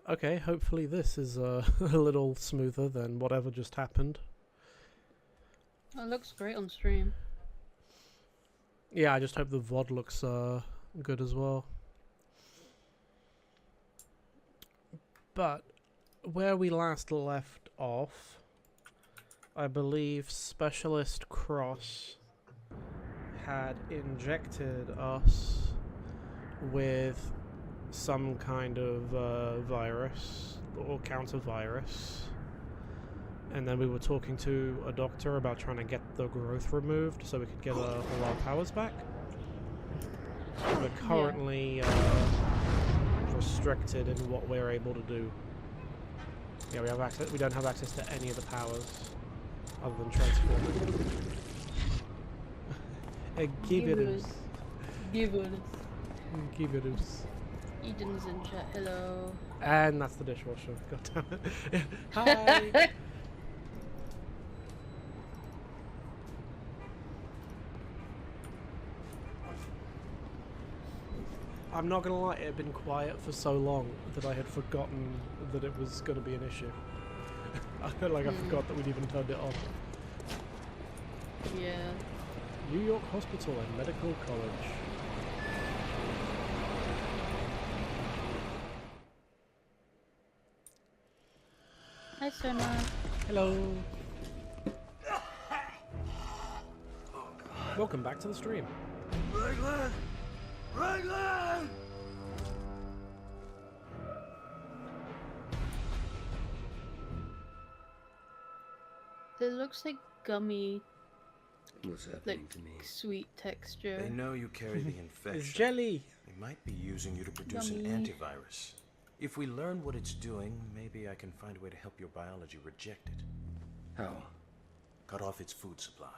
Okay, hopefully this is a little smoother than whatever just happened. It looks great on stream. Yeah, I just hope the VOD looks good as well. But where we last left off, I believe Specialist Cross had injected us with some kind of virus or counter-virus, and then we were talking to a doctor about trying to get the growth removed so we could get all our powers back. We're currently restricted in what we're able to do. Yeah, we have access. We don't have access to any of the powers other than transforming. Gibbons. Gibbons. Eden's in chat. Hello. And that's the dishwasher. God damn it. Hi. I'm not gonna lie, it had been quiet for so long that I had forgotten that it was gonna be an issue. I forgot that we'd even turned it on. Yeah. New York Hospital and Medical College. Hi, Sona. Hello. Welcome back to the stream. Raglan! Raglan! It looks like gummy, What's happening like to me? sweet texture. They know you carry the infection. It's jelly. They might be using you to produce Yummy. an antivirus. If we learn what it's doing, maybe I can find a way to help your biology reject it. How? Cut off its food supply.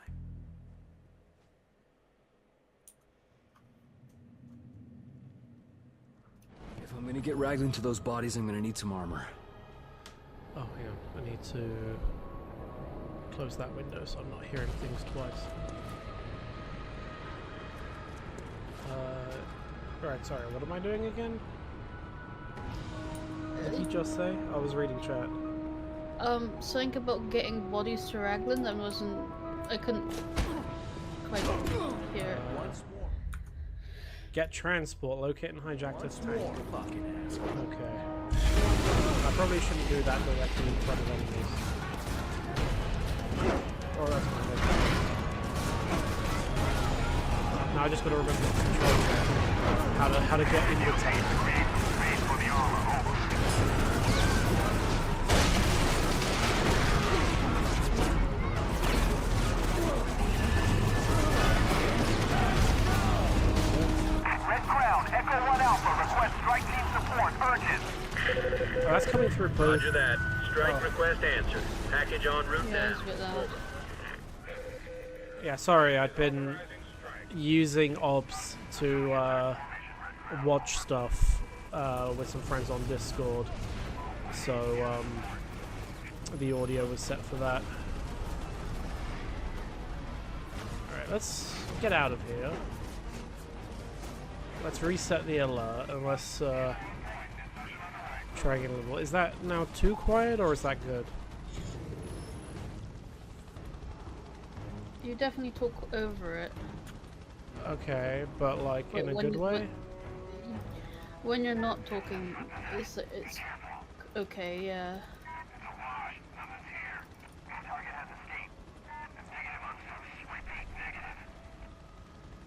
If I'm gonna get Raglan to those bodies, I'm gonna need some armor. Oh, hang on. I need to close that window so I'm not hearing things twice. Right, sorry, what am I doing again? What did he just say? I was reading chat. Something about getting bodies to Raglan. I couldn't quite hear it. Get transport, locate and hijack this tank. Okay. I probably shouldn't do that directly in front of enemies. Oh, that's fine. Now I just gotta remember the controls. How to get in the tank. Echo 1 Alpha, request strike team support, urgent. Oh, that's coming through both. Roger that. Strike request answered. Package en route Yeah, now. it's a bit loud. Yeah, sorry, I'd been using OBS to watch stuff with some friends on Discord, so the audio was set for that. Alright, let's get out of here. Let's reset the alert and let's try again a little. Is that now too quiet or is that good? You definitely talk over it. Okay, but like in a good way? When you're not talking, it's okay, yeah.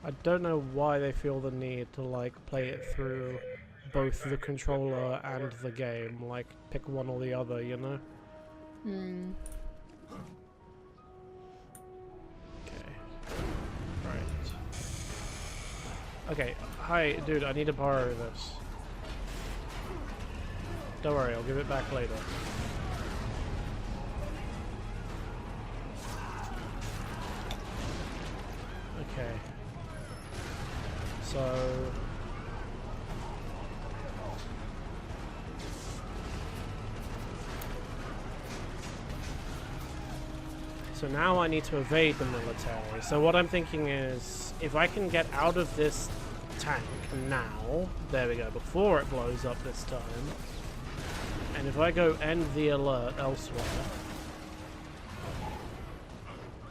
I don't know why they feel the need to like play it through both the controller and the game, like pick one or the other, you know? Hmm. Okay. Right. Okay, hi dude, I need to borrow this. Don't worry, I'll give it back later. Okay. So now I need to evade the military. So what I'm thinking is, if I can get out of this tank now, there we go, before it blows up this time, And if I go end the alert elsewhere,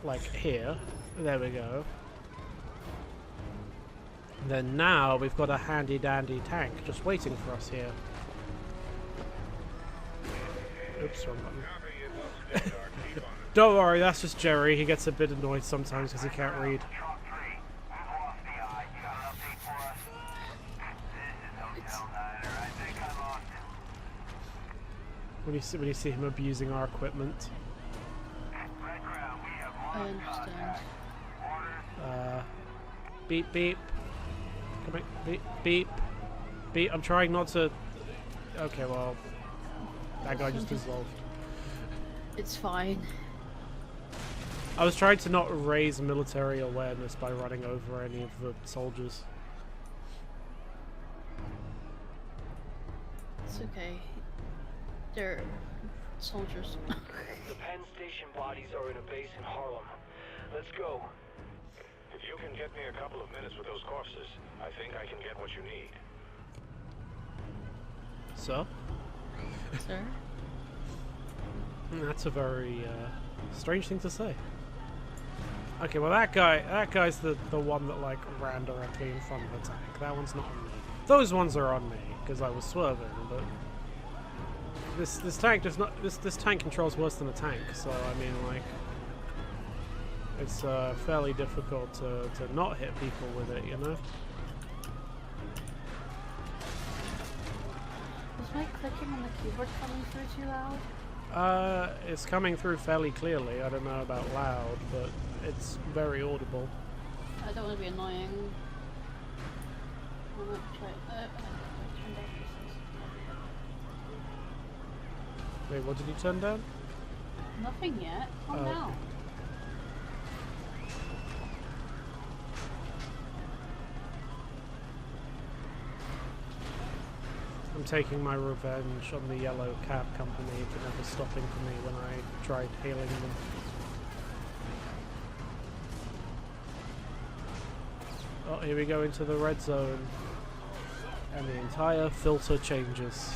like here, there we go. Then now we've got a handy dandy tank just waiting for us here. Oops, wrong button. Don't worry, that's just Jerry. He gets a bit annoyed sometimes because he can't read. Chalk 3, we've lost the eye. You got an update for us? This is Hotel Niner. I think I lost him. When you see him abusing our equipment. Red Ground, we have I one understand. Beep beep. Come on, beep beep. Beep. I'm trying not to. Okay, well, that guy just dissolved. It's fine. I was trying to not raise military awareness by running over any of the soldiers. It's okay. They're soldiers. The Penn Station bodies are in a base in Harlem. Let's go. If you can get me a couple of minutes with those corpses, I think I can get what you need. So? Sir? That's a very strange thing to say. Okay, well that guy's the one that like ran directly in front of the tank. That one's not on me. Those ones are on me because I was swerving, but this tank does not. This tank controls worse than a tank. So I mean, like, it's fairly difficult to not hit people with it, you know. Is my clicking on the keyboard coming through too loud? It's coming through fairly clearly. I don't know about loud, but it's very audible. I don't want to be annoying. I'm gonna try turn down pieces. Wait, what did you turn down? Nothing yet. Calm Oh, down. okay. I'm taking my revenge on the yellow cab company for never stopping for me when I tried hailing them. Oh, here we go into the red zone. And the entire filter changes.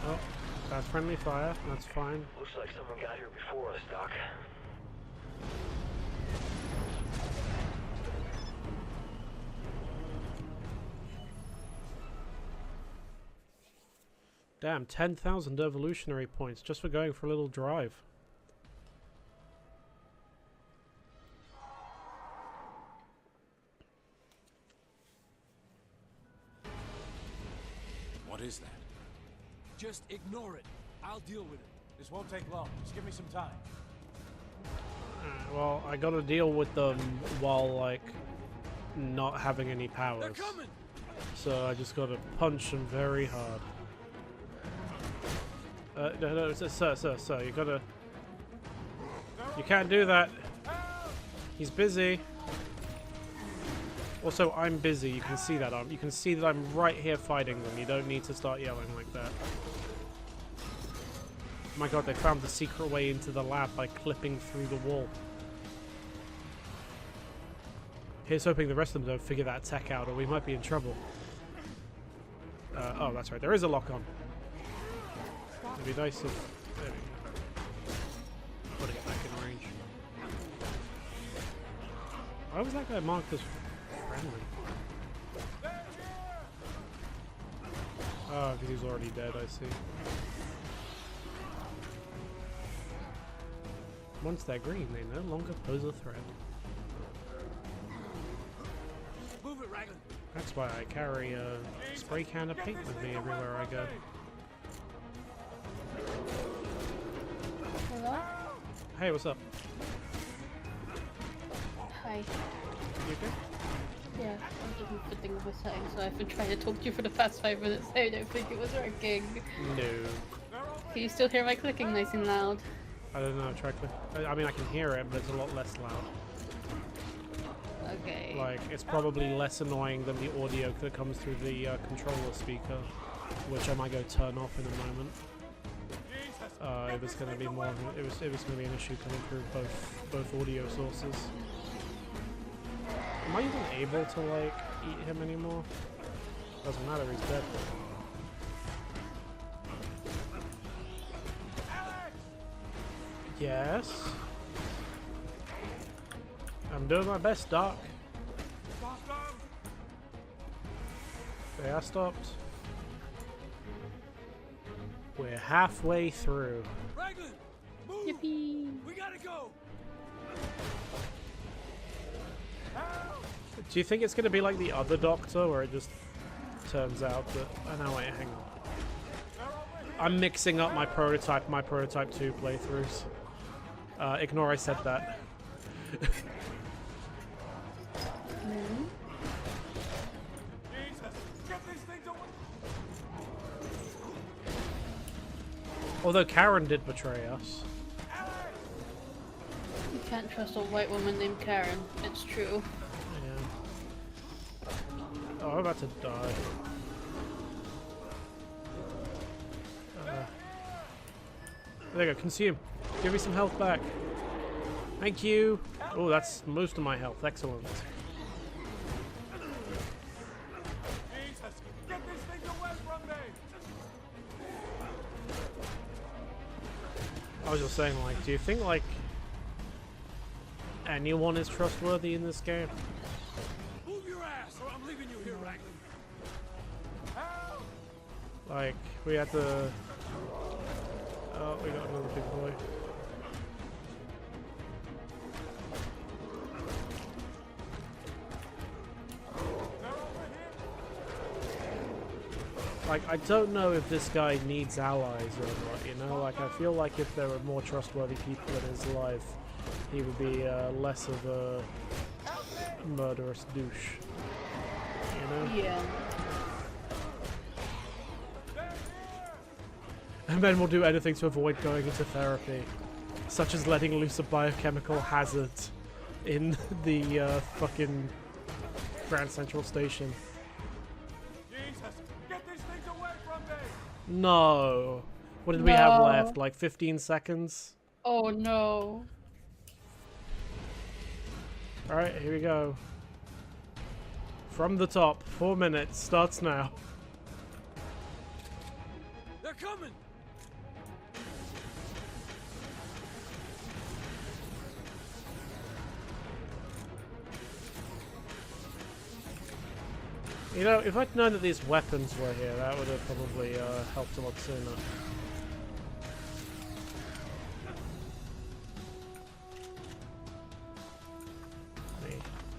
Oh, that's friendly fire. That's fine. Looks like someone got here before us, Doc. Damn, 10,000 evolutionary points just for going for a little drive. What is that? Just ignore it. I'll deal with it. This won't take long. Just give me some time. Well, I gotta deal with them while, like, not having any powers. They're coming! So I just gotta punch them very hard. No, sir, you gotta... You can't do that. He's busy. Also, I'm busy. You can see that. You can see that I'm right here fighting them. You don't need to start yelling like that. Oh my god, they found the secret way into the lab by clipping through the wall. Here's hoping the rest of them don't figure that tech out, or we might be in trouble. Oh, that's right. There is a lock on. It'd be nice if... There we go. Gotta get back in range. Why was that guy marked as friendly? Oh, because he's already dead, I see. Once they're green, they no longer pose a threat. Move it, Raglan! That's why I carry a spray can of paint with me everywhere I go. Hello? Hey, what's up? Hi. You okay? Yeah, I'm just fiddling with my settings, so I've been trying to talk to you for the past 5 minutes. I don't think it was working. No. Can you still hear my clicking nice and loud? I don't know, try click. I mean, I can hear it, but it's a lot less loud. Okay. Like, it's probably less annoying than the audio that comes through the controller speaker, which I might go turn off in a moment. it was going to be more. It was going to be an issue coming through both audio sources. Am I even able to like eat him anymore? Doesn't matter. He's dead. Yes. I'm doing my best, Doc. Okay, I stopped. We're halfway through. Raglan, move! Yippee! We gotta go. Do you think it's going to be like the other Doctor, where it just turns out that... Oh no, wait, hang on. I'm mixing up my Prototype 2 playthroughs. Ignore I said that. Although Karen did betray us. You can't trust a white woman named Karen. It's true. Yeah. Oh, I'm about to die. There you go, consume. Give me some health back. Thank you. Oh, that's most of my health. Excellent. Jesus, get these things away from me! I was just saying, like, do you think, like, anyone is trustworthy in this game? Move your ass, or I'm leaving you here, Raglan. Help! Like, we had to... Oh, we got another big boy. Like, I don't know if this guy needs allies or not, you know? Like, I feel like if there were more trustworthy people in his life, he would be less of a murderous douche. You know? Yeah. And men will do anything to avoid going into therapy, such as letting loose a biochemical hazard in the fucking Grand Central Station. Jesus, get these things away from me! No. What did we have No. left? Like 15 seconds? Oh no. Alright, here we go. From the top, 4 minutes, starts now. They're coming! You know, if I'd known that these weapons were here, that would have probably helped a lot sooner.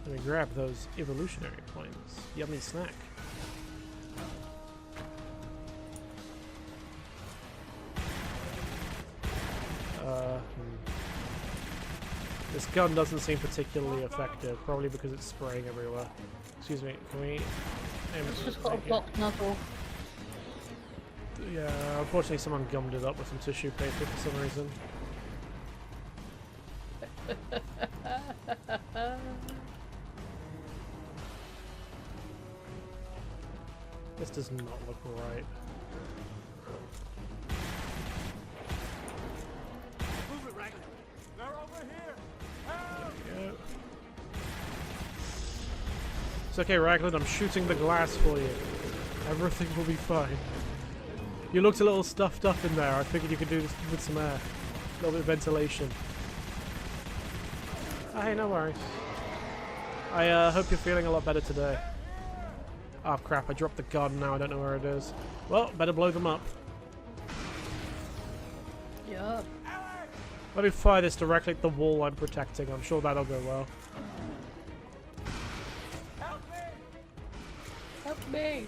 Let me grab those evolutionary points. Yummy snack. This gun doesn't seem particularly effective, probably because it's spraying everywhere. Excuse me, can we... It's just got a blocked nozzle. Yeah, unfortunately someone gummed it up with some tissue paper for some reason. This does not look right. Move it, Raglan! They're over here! Help! Yeah. It's okay, Raglan, I'm shooting the glass for you. Everything will be fine. You looked a little stuffed up in there. I figured you could do this with some air. A little bit of ventilation. Oh, hey, no worries. I hope you're feeling a lot better today. Oh crap, I dropped the gun now, I don't know where it is. Well, better blow them up. Yup. Let me fire this directly at the wall I'm protecting. I'm sure that'll go well. Help me.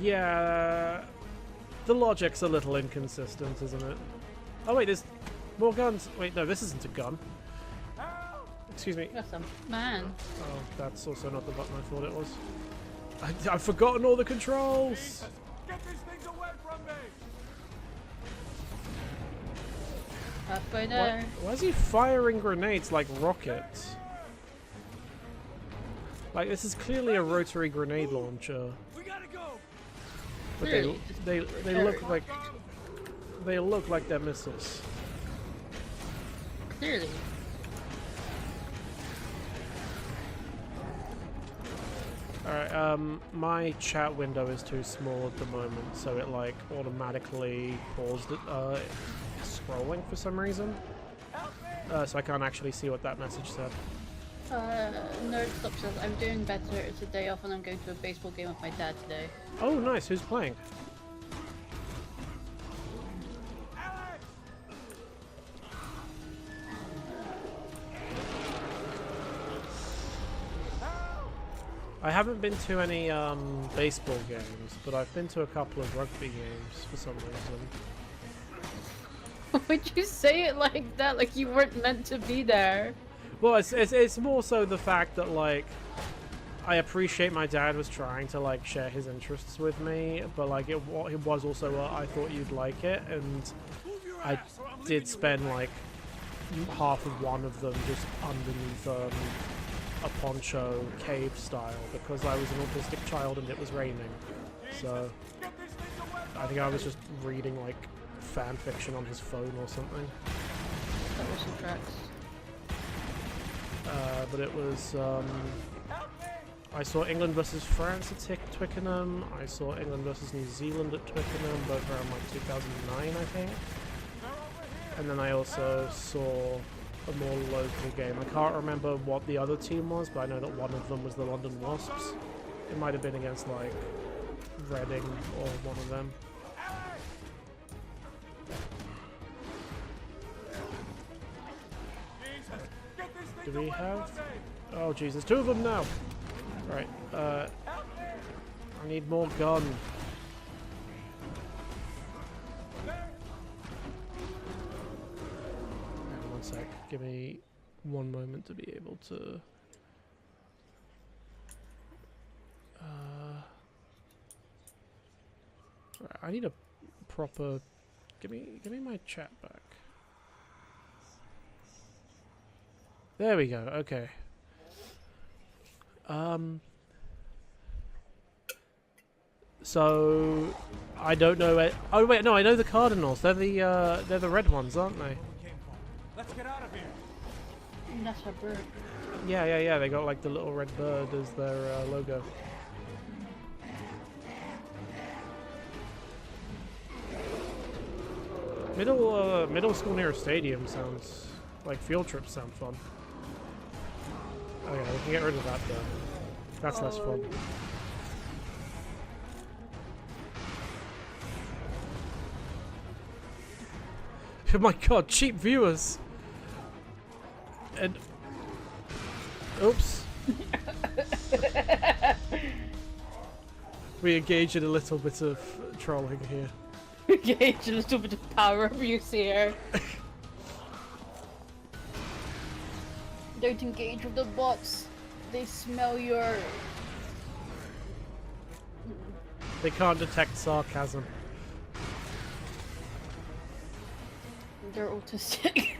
Yeah, the logic's a little inconsistent, isn't it? Oh wait, there's more guns. Wait, no, this isn't a gun. Excuse me. That's a man. Oh, that's also not the button I thought it was. I've forgotten all the controls! Get these things away from me! Halfway there. Why is he firing grenades like rockets? Like, this is clearly a rotary grenade launcher. We gotta go! But Clearly, they look like they're missiles. clearly. Alright, my chat window is too small at the moment, so it like automatically paused it, scrolling for some reason. So I can't actually see what that message said. Nerd Stop says, I'm doing better. It's a day off and I'm going to a baseball game with my dad today. Oh, nice. Who's playing? I haven't been to any baseball games, but I've been to a couple of rugby games for some reason. Would you say it like that? Like you weren't meant to be there? Well, it's more so the fact that, like, I appreciate my dad was trying to, like, share his interests with me, but, like, it was also I thought you'd like it, and I did spend, like, half of one of them just underneath a poncho cave style, because I was an autistic child and it was raining. So, I think I was just reading, like, fan fiction on his phone or something. That was some tracks. But it was, I saw England versus France at Twickenham. I saw England versus New Zealand at Twickenham, both around like 2009, I think. And then I also saw a more local game. I can't remember what the other team was, but I know that one of them was the London Wasps. It might have been against like Reading or one of them. Do we have? Oh Jesus, two of them now! Right, I need more gun. Hang on one sec, give me one moment to be able to... right, I need a proper... Give me my chat back. There we go, okay. So I don't know it. Oh wait, no, I know the Cardinals. They're the red ones, aren't they? Let's get out of here. That's a bird. Yeah. They got like the little red bird as their logo. Middle school near a stadium sounds like field trips sound fun. Oh yeah, we can get rid of that though. That's less fun. Oh my god, cheap viewers! And... Oops. We engage in a little bit of trolling here. Engage a little bit of power abuse here. Don't engage with the bots. They smell your... They can't detect sarcasm. They're autistic.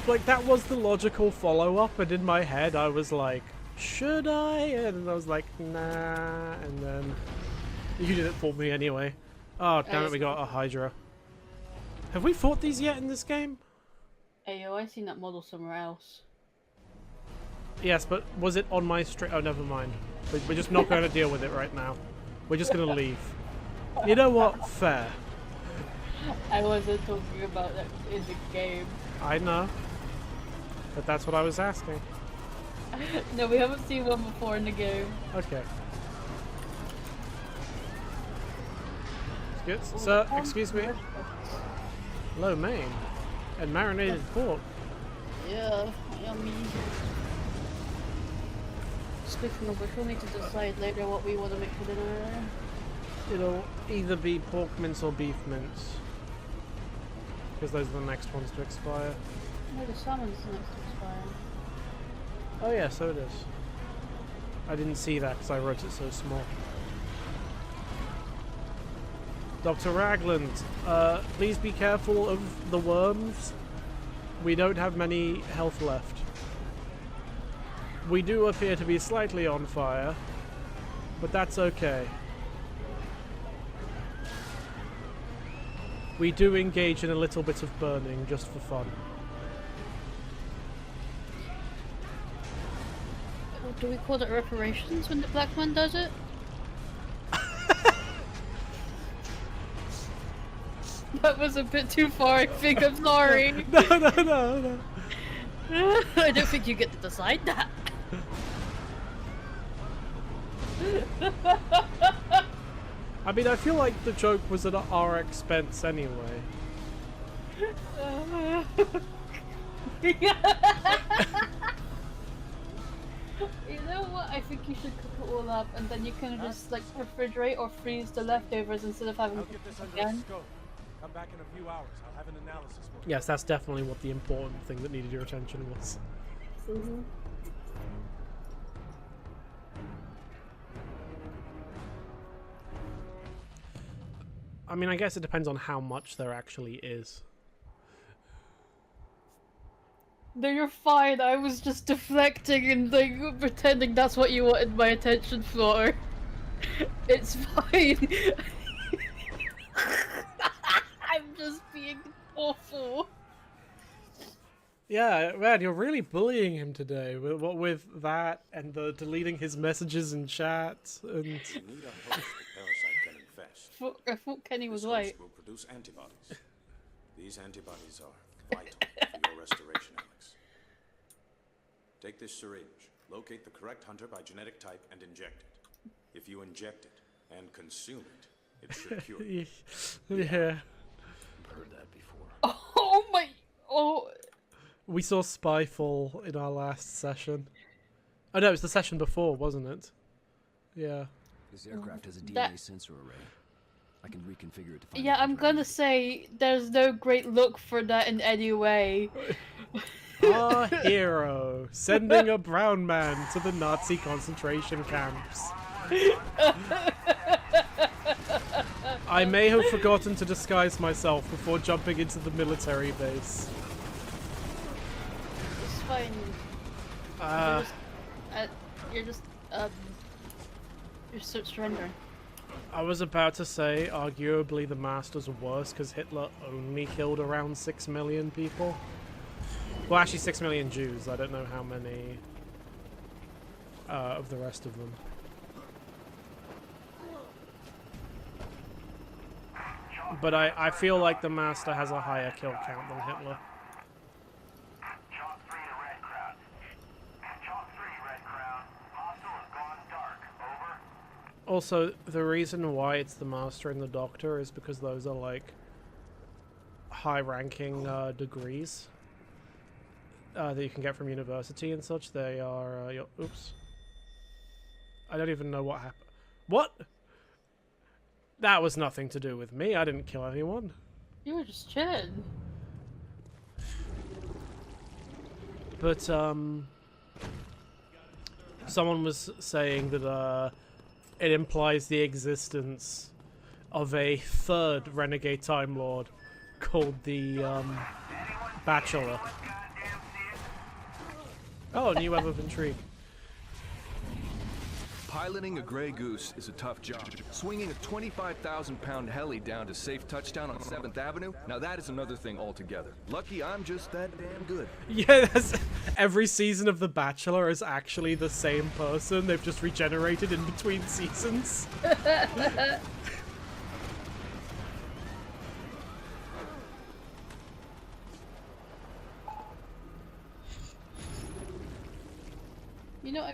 Like that was the logical follow-up, and in my head I was like, should I? And I was like, nah, and then you did it for me anyway. Oh damn it, we got a Hydra. Have we fought these yet in this game? Ayo, I seen that model somewhere else. Yes, but was it on my stream? Oh, never mind. We're just not going to deal with it right now. We're just going to leave. You know what? Fair. I wasn't talking about that in the game. I know. But that's what I was asking. No, we haven't seen one before in the game. Okay. Good. Sir, excuse me. Lo mein. And marinated pork. Yeah, yummy. Speaking of which, we'll need to decide later what we want to make for dinner. It'll either be pork mince or beef mince. Because those are the next ones to expire. No, the salmon's the next to expire. Oh yeah, so it is. I didn't see that because I wrote it so small. Dr. Ragland, please be careful of the worms. We don't have many health left. We do appear to be slightly on fire, But that's okay. We do engage in a little bit of burning just for fun. Do we call it reparations when the black man does it? That was a bit too far, I think. I'm sorry. No. I don't think you get to decide that. I mean, I feel like the joke was at our expense anyway. You know what? I think you should cook it all up and then you can just like refrigerate or freeze the leftovers instead of having I'll to get this cook under again. scope. Come back in a few hours. I'll have an analysis for you. Yes, that's definitely what the important thing that needed your attention was. I mean, I guess it depends on how much there actually is. No, you're fine. I was just deflecting and like pretending that's what you wanted my attention for. It's fine. I'm just being awful. Yeah, man, you're really bullying him today. What with that and the deleting his messages in chat and. You need a host the parasite can infest. I thought Kenny was This white. host will produce antibodies. These antibodies are vital for your restoration, Alex. Take this syringe, locate the correct hunter by genetic type, and inject it. If you inject it and consume it, it should cure you. Yeah. I've heard that before. Oh my! Oh, We saw Spyfall in our last session. Oh no, it was the session before, wasn't it? Yeah. This aircraft has a DNA That- sensor array. I can reconfigure it to find yeah. the I'm hunter gonna I say there's no great look for that in any way. Our hero, sending a brown man to the Nazi concentration camps. I may have forgotten to disguise myself before jumping into the military base. It's fine. You're just surrendering. I was about to say, arguably the Masters are worse because Hitler only killed around 6 million people. Well, actually 6 million Jews. I don't know how many of the rest of them. But I feel like the Master has a higher kill count than Hitler. Chalk 3 to Red Crown. Chalk 3, Red Crown. Hostile has gone dark. Over. Also, the reason why it's the Master and the Doctor is because those are like high-ranking degrees that you can get from university and such. They are. Oops. I don't even know what happened. What? That was nothing to do with me. I didn't kill anyone. You were just chilling. But someone was saying that it implies the existence of a third renegade Time Lord called the Bachelor. Oh, new web of intrigue. Piloting a Grey Goose is a tough job. Swinging a 25,000-pound heli down to safe touchdown on 7th Avenue, now that is another thing altogether. Lucky I'm just that damn good. Yeah, every season of The Bachelor is actually the same person. They've just regenerated in between seasons. You know,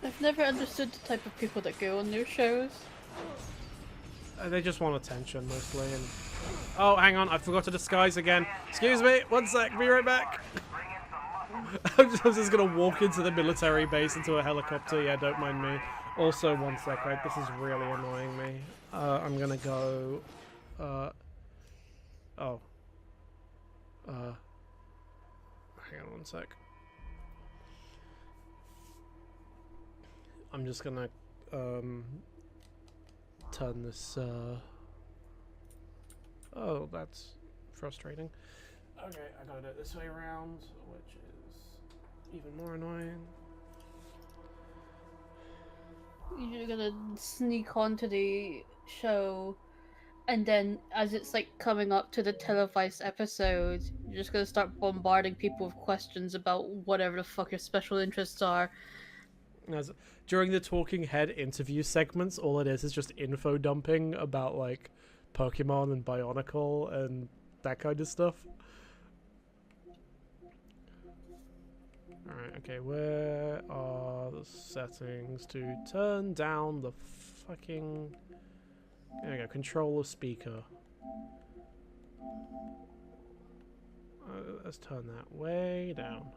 I've never understood the type of people that go on their shows. They just want attention, mostly. And oh, hang on, I forgot to disguise again. Excuse me, one sec, be right back. I'm just gonna walk into the military base into a helicopter. Yeah, don't mind me. Also, one sec, right? This is really annoying me. I'm gonna go. Oh. Hang on one sec. I'm just gonna turn this oh, that's frustrating. Okay, I gotta do it this way around, which is even more annoying. You you're gonna sneak onto the show, and then as it's like coming up to the televised episode, you're just gonna start bombarding people with questions about whatever the fuck your special interests are. As, during the talking head interview segments, all it is just info dumping about like Pokemon and Bionicle and that kind of stuff. Alright, okay, where are the settings to turn down the fucking... There we go, control the speaker. Let's turn that way down.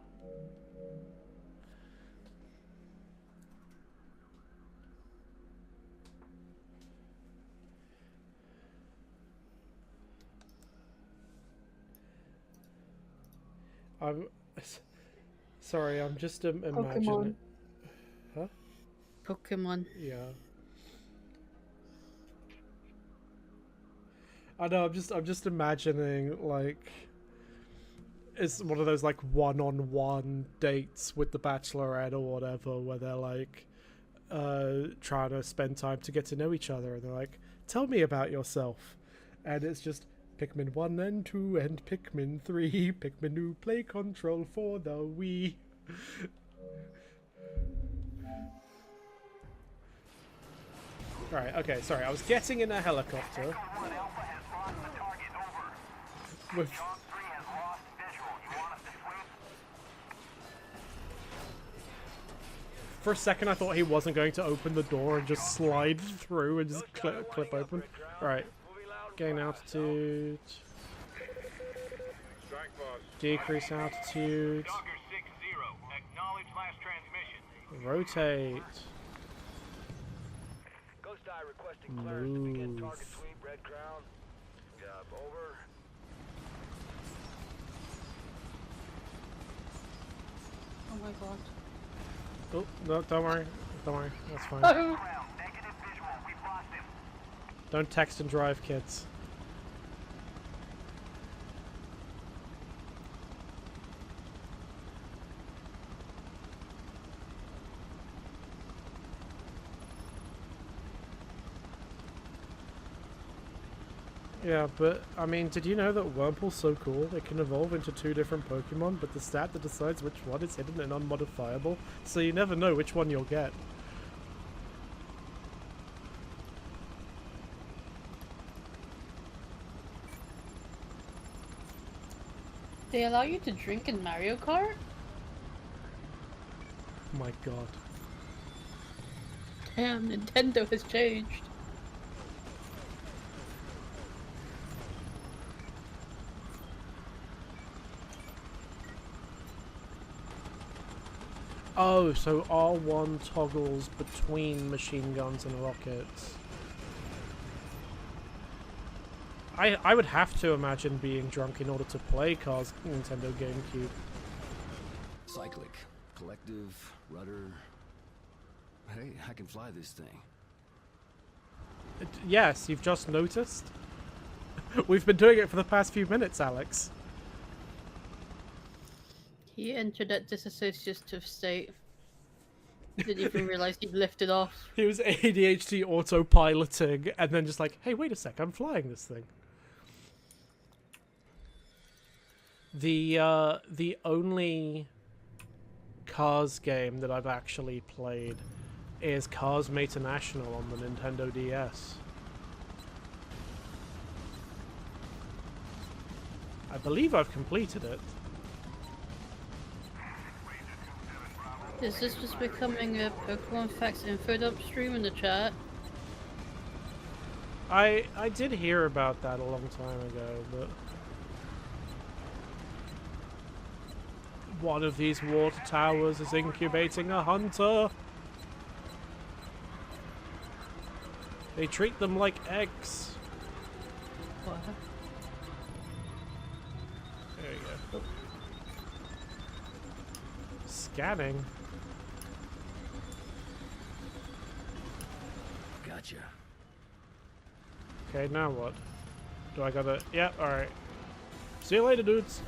I'm sorry. I'm just imagining. Huh? Pokemon. Yeah. I know. I'm just imagining like it's one of those like one-on-one dates with the Bachelorette or whatever, where they're like trying to spend time to get to know each other, and they're like, "Tell me about yourself," and it's just Pikmin 1 and 2 and Pikmin 3, Pikmin who play control for the Wii. Right, okay, sorry, I was getting in a helicopter. With... For a second I thought he wasn't going to open the door and just slide through and just clip open. Right. Gain altitude. Decrease altitude. Rotate. Move. Oh my god. Oh, no, don't worry. Don't worry. That's fine. Don't text and drive, kids. Yeah, but, I mean, did you know that Wurmple's so cool? It can evolve into 2 different Pokemon, but the stat that decides which one is hidden and unmodifiable, so you never know which one you'll get. They allow you to drink in Mario Kart? My god. Damn, Nintendo has changed. Oh, so R1 toggles between machine guns and rockets. I would have to imagine being drunk in order to play Cars Nintendo GameCube. Cyclic, collective, rudder. Hey, I can fly this thing. Yes, you've just noticed. We've been doing it for the past few minutes, Alex. He entered that disassociative state. Didn't even realize he'd lifted off. He was ADHD autopiloting, and then just like, hey, wait a sec, I'm flying this thing. The only Cars game that I've actually played is Cars International on the Nintendo DS. I believe I've completed it. Is this just becoming a Pokemon Facts info dump stream in the chat? I did hear about that a long time ago, but one of these water towers is incubating a hunter. They treat them like eggs. What? There you go. Scanning. Gotcha. Okay, now what? Do I gotta... Yeah, alright. See you later, dudes.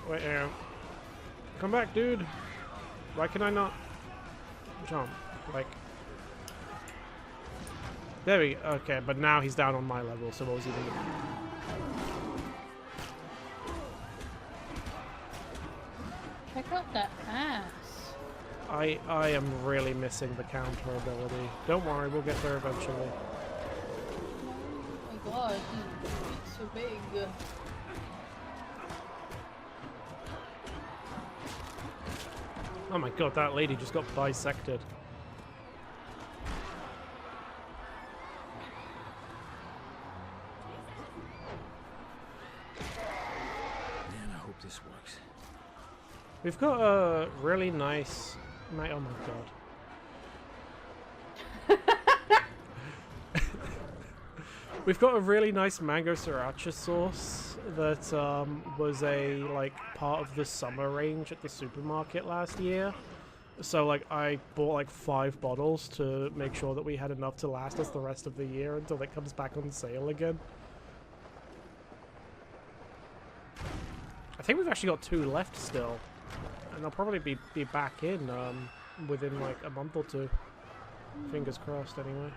Wait, hang on. Come back, dude. Why can I not jump? Like... There we go. Okay, but now he's down on my level, so what was he doing? Check out that ass. I am really missing the counter ability. Don't worry, we'll get there eventually. Oh my god, he's so big. Oh my god, that lady just got bisected. Man, I hope this works. We've got a really nice... Oh my god. We've got a really nice mango sriracha sauce that was a part of the summer range at the supermarket last year. So like I bought like 5 bottles to make sure that we had enough to last us the rest of the year until it comes back on sale again. I think we've actually got 2 left still, and they'll probably be back in within like a month or 2. Fingers crossed, anyway.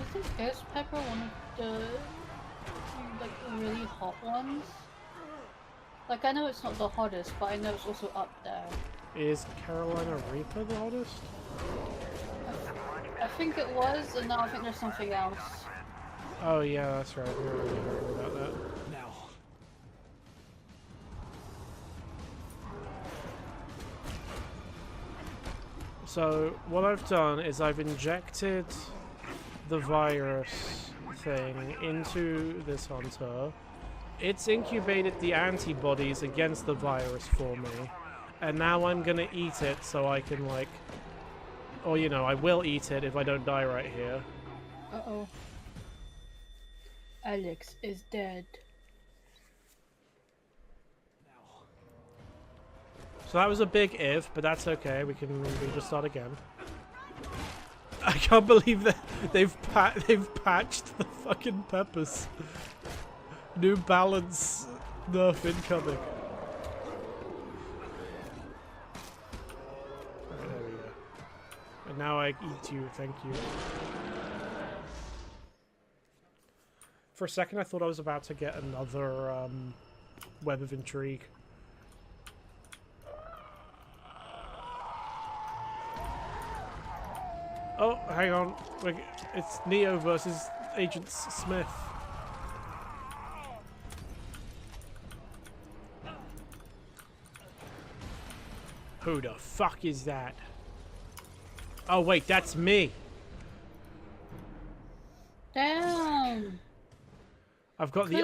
Isn't Ghost Pepper one of the like really hot ones? Like I know it's not the hottest, but I know it's also up there. Is Carolina Reaper the hottest? I think it was, and now I think there's something else. Oh yeah, that's right. We already heard about that. Now. So what I've done is I've injected the virus thing into this hunter. It's incubated the antibodies against the virus for me, and now I'm gonna eat it so I can like, or you know, I will eat it if I don't die right here. Uh-oh. Alex is dead. So that was a big if, but that's okay. We just start again. I can't believe that they've patched the fucking peppers. New Balance nerf incoming. Right, there we go. And now I eat you, thank you. For a second I thought I was about to get another Web of Intrigue. Oh, hang on. It's Neo versus Agent Smith. Who the fuck is that? Oh wait, that's me. Damn. I've got the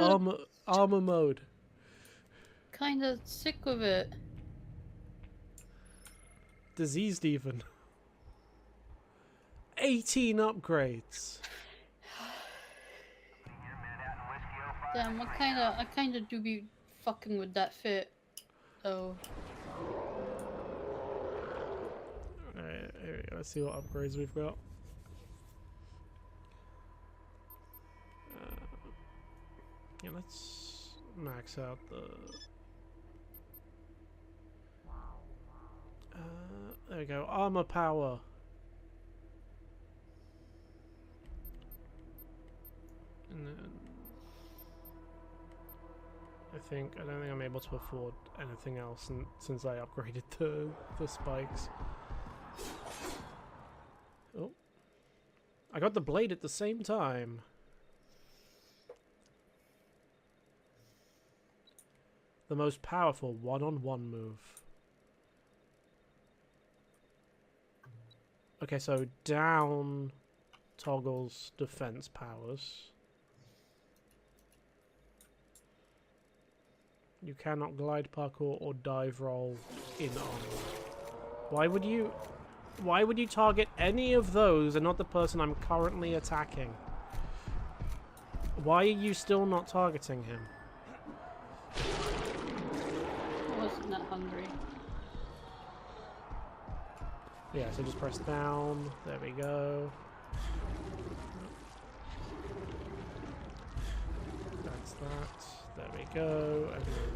armor mode. Kinda sick of it. Diseased even. 18 upgrades. Damn, I kinda do be fucking with that fit. Oh. Alright, here we go. Let's see what upgrades we've got. Yeah, let's max out the... there we go. Armor power. And then... I don't think I'm able to afford anything else since I upgraded the spikes. Oh. I got the blade at the same time. The most powerful one-on-one move. Okay, so down toggles defense powers. You cannot glide, parkour, or dive roll in armor. Why would you target any of those and not the person I'm currently attacking? Why are you still not targeting him? I wasn't that hungry. Yeah, so just press down. There we go. That's that. There we go. And then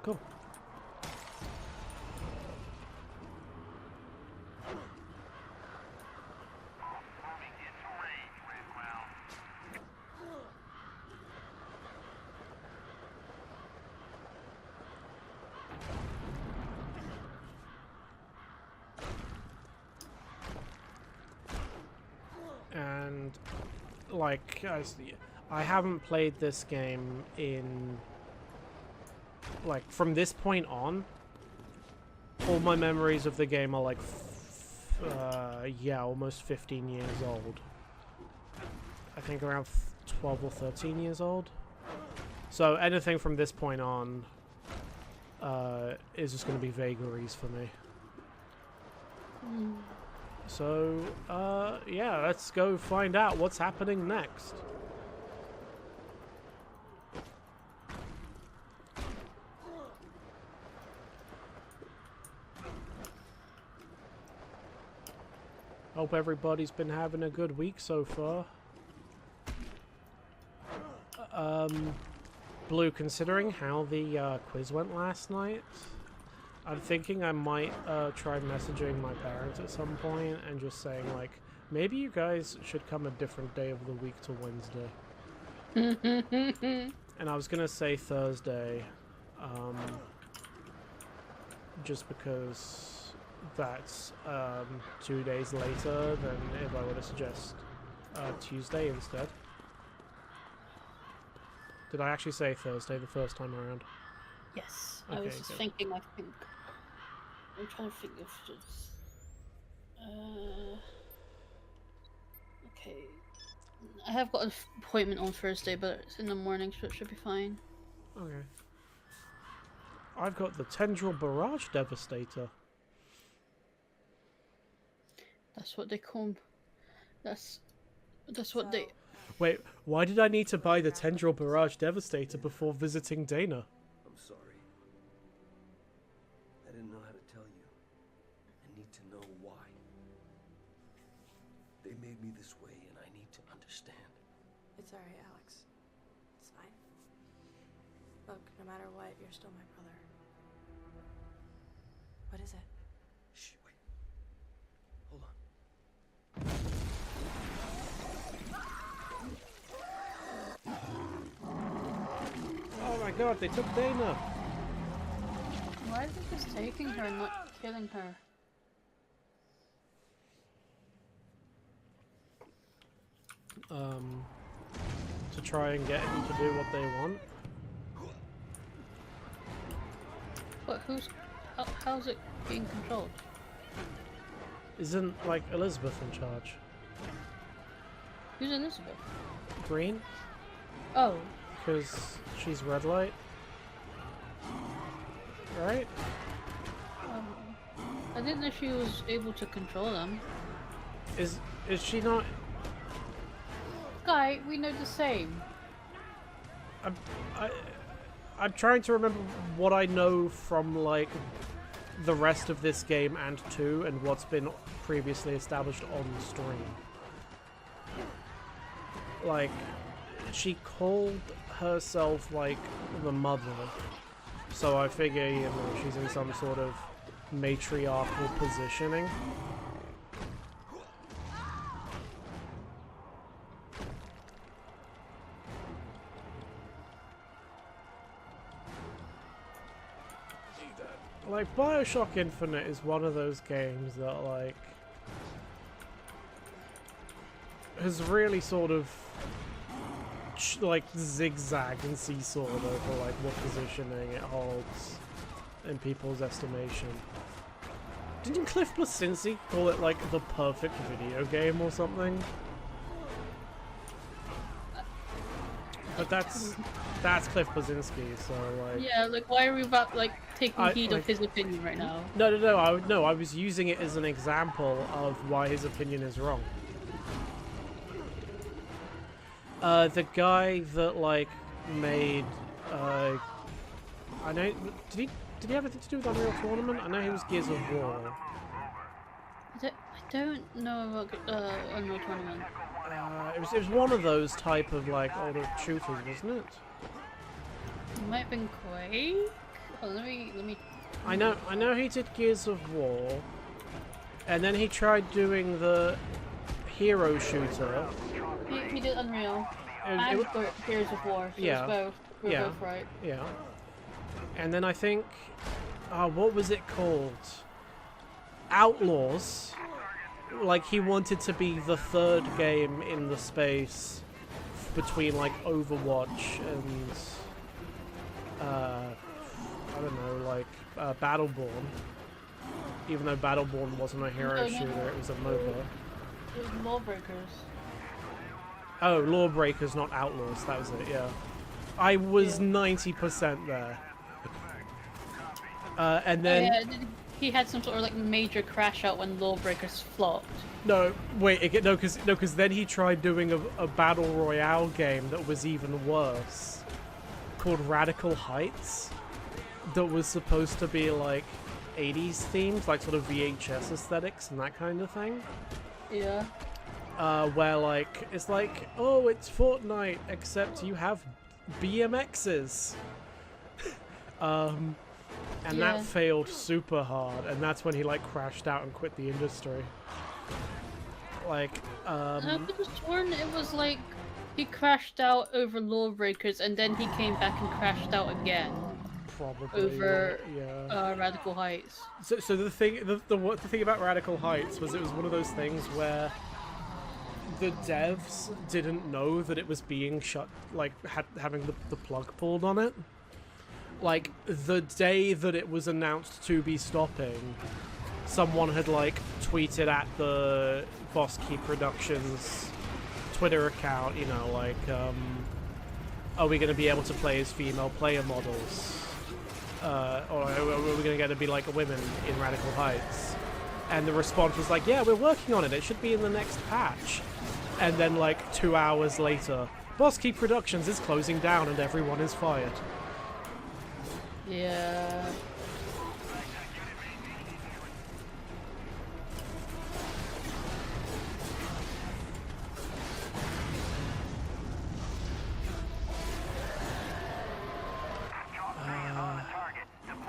cool. Moving into range, Red Crown. And like I haven't played this game in like from this point on. All my memories of the game are like yeah, almost 15 years old. I think around 12 or 13 years old. So anything from this point on is just going to be vagaries for me. So, yeah, let's go find out what's happening next. Hope everybody's been having a good week so far. Blue, considering how the quiz went last night, I'm thinking I might try messaging my parents at some point and just saying, like, maybe you guys should come a different day of the week to Wednesday. And I was going to say Thursday, just because that's 2 days later than if I were to suggest Tuesday instead. Did I actually say Thursday the first time around? Yes, Okay, I was just good. thinking. I think I'm trying to think if it's. Okay, I have got an appointment on Thursday, but it's in the morning, so it should be fine. Okay. I've got the Tendril Barrage Devastator. That's what they call. That's what they. Wait, why did I need to buy the Tendril Barrage Devastator before visiting Dana? I'm sorry. I didn't know how to tell you. I need to know why. They made me this way, and I need to understand. It's alright, Alex. It's fine. Look, no matter what, you're still my brother. What is it? Shh, wait. Hold on. Oh my god, they took Dana! Why is it just taking her and not killing her? To try and get him to do what they want. But how's it being controlled? Isn't, like, Elizabeth in charge? Who's Elizabeth? Green? Oh, Because she's red light? Right? I didn't know she was able to control them. Is she not? Guy, we know the same. I'm trying to remember what I know from, like, the rest of this game and 2 and what's been previously established on stream. Like, she called herself, like, the mother. So I figure, you know, she's in some sort of matriarchal positioning. Like, BioShock Infinite is one of those games that, like, has really sort of, like, zigzagged and seesawed over, like, what positioning it holds in people's estimation. Didn't Cliff Blasinski call it, like, the perfect video game or something? But that's Cliff Blasinski, so, like... Yeah, like, why are we about, like, taking heed like, of his opinion right now? No, I was using it as an example of why his opinion is wrong. The guy that, like, made, I know, did he have anything to do with Unreal Tournament? I know he was Gears of War. I don't know about Unreal Tournament. It was one of those type of, like, older shooters, wasn't it? It might have been Quake? Oh, let me. I know he did Gears of War, and then he tried doing the hero shooter. He did Unreal. It- And Gears of War. So Yeah. it's both. We're Yeah. both right. Yeah. And then I think, what was it called? Outlaws. Like, he wanted to be the third game in the space between, like, Overwatch and, I don't know, like, Battleborn. Even though Battleborn wasn't a hero shooter, it was a MOBA. It was Lawbreakers. Oh, Lawbreakers, not Outlaws, that was it, yeah. I was 90% there. And then... yeah, he had some sort of like major crash out when Lawbreakers flopped. No, wait, no, because then he tried doing a battle royale game that was even worse, called Radical Heights, that was supposed to be like 80s themed, like sort of VHS aesthetics and that kind of thing. Yeah. Where like it's like, oh, it's Fortnite, except you have BMXs. And Yeah. that failed super hard, and that's when he like crashed out and quit the industry. Like, I could have sworn it was like he crashed out over Lawbreakers and then he came back and crashed out again probably over yeah. Radical Heights. So the thing, the thing about Radical Heights was it was one of those things where the devs didn't know that it was being shut, like having the plug pulled on it. Like the day that it was announced to be stopping, someone had like tweeted at the Boss Key Productions Twitter account, you know, like, are we going to be able to play as female player models? Or are we going to be like women in Radical Heights? And the response was like, yeah, we're working on it. It should be in the next patch. And then like 2 hours later, Boss Key Productions is closing down and everyone is fired. Yeah.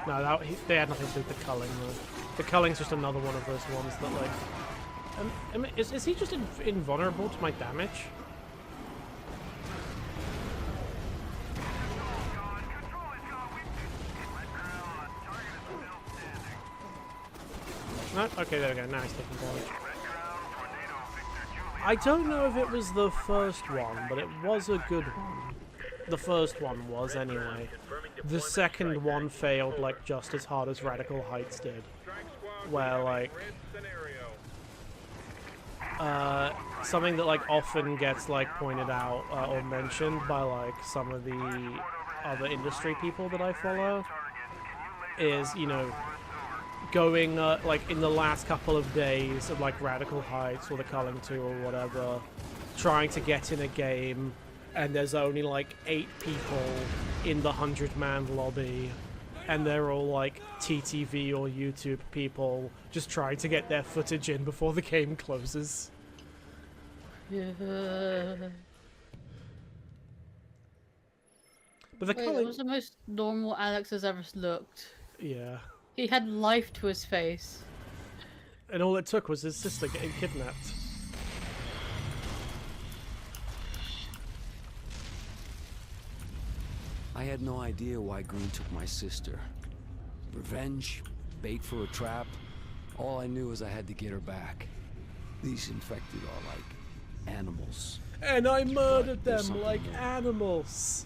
No, they had nothing to do with the culling, though. The culling's just another one of those ones that, like... I mean, is he just invulnerable to my damage? No? Okay, there we go. Now he's taking damage. I don't know if it was the first one, but it was a good one. The first one was, anyway. The second one failed, like, just as hard as Radical Heights did. Where, like... something that, like, often gets, like, pointed out or mentioned by, like, some of the other industry people that I follow is, you know, going, like, in the last couple of days of, like, Radical Heights or the Culling 2 or whatever, trying to get in a game, and there's only, like, 8 people in the 100-man lobby, and they're all, like, TTV or YouTube people just trying to get their footage in before the game closes. Yeah. But the Wait, Culling... that was the most normal Alex has ever looked. Yeah. He had life to his face. And all it took was his sister getting kidnapped. I had no idea why Green took my sister. Revenge, bait for a trap. All I knew was I had to get her back. These infected are like animals. And I murdered There's them something like more. animals.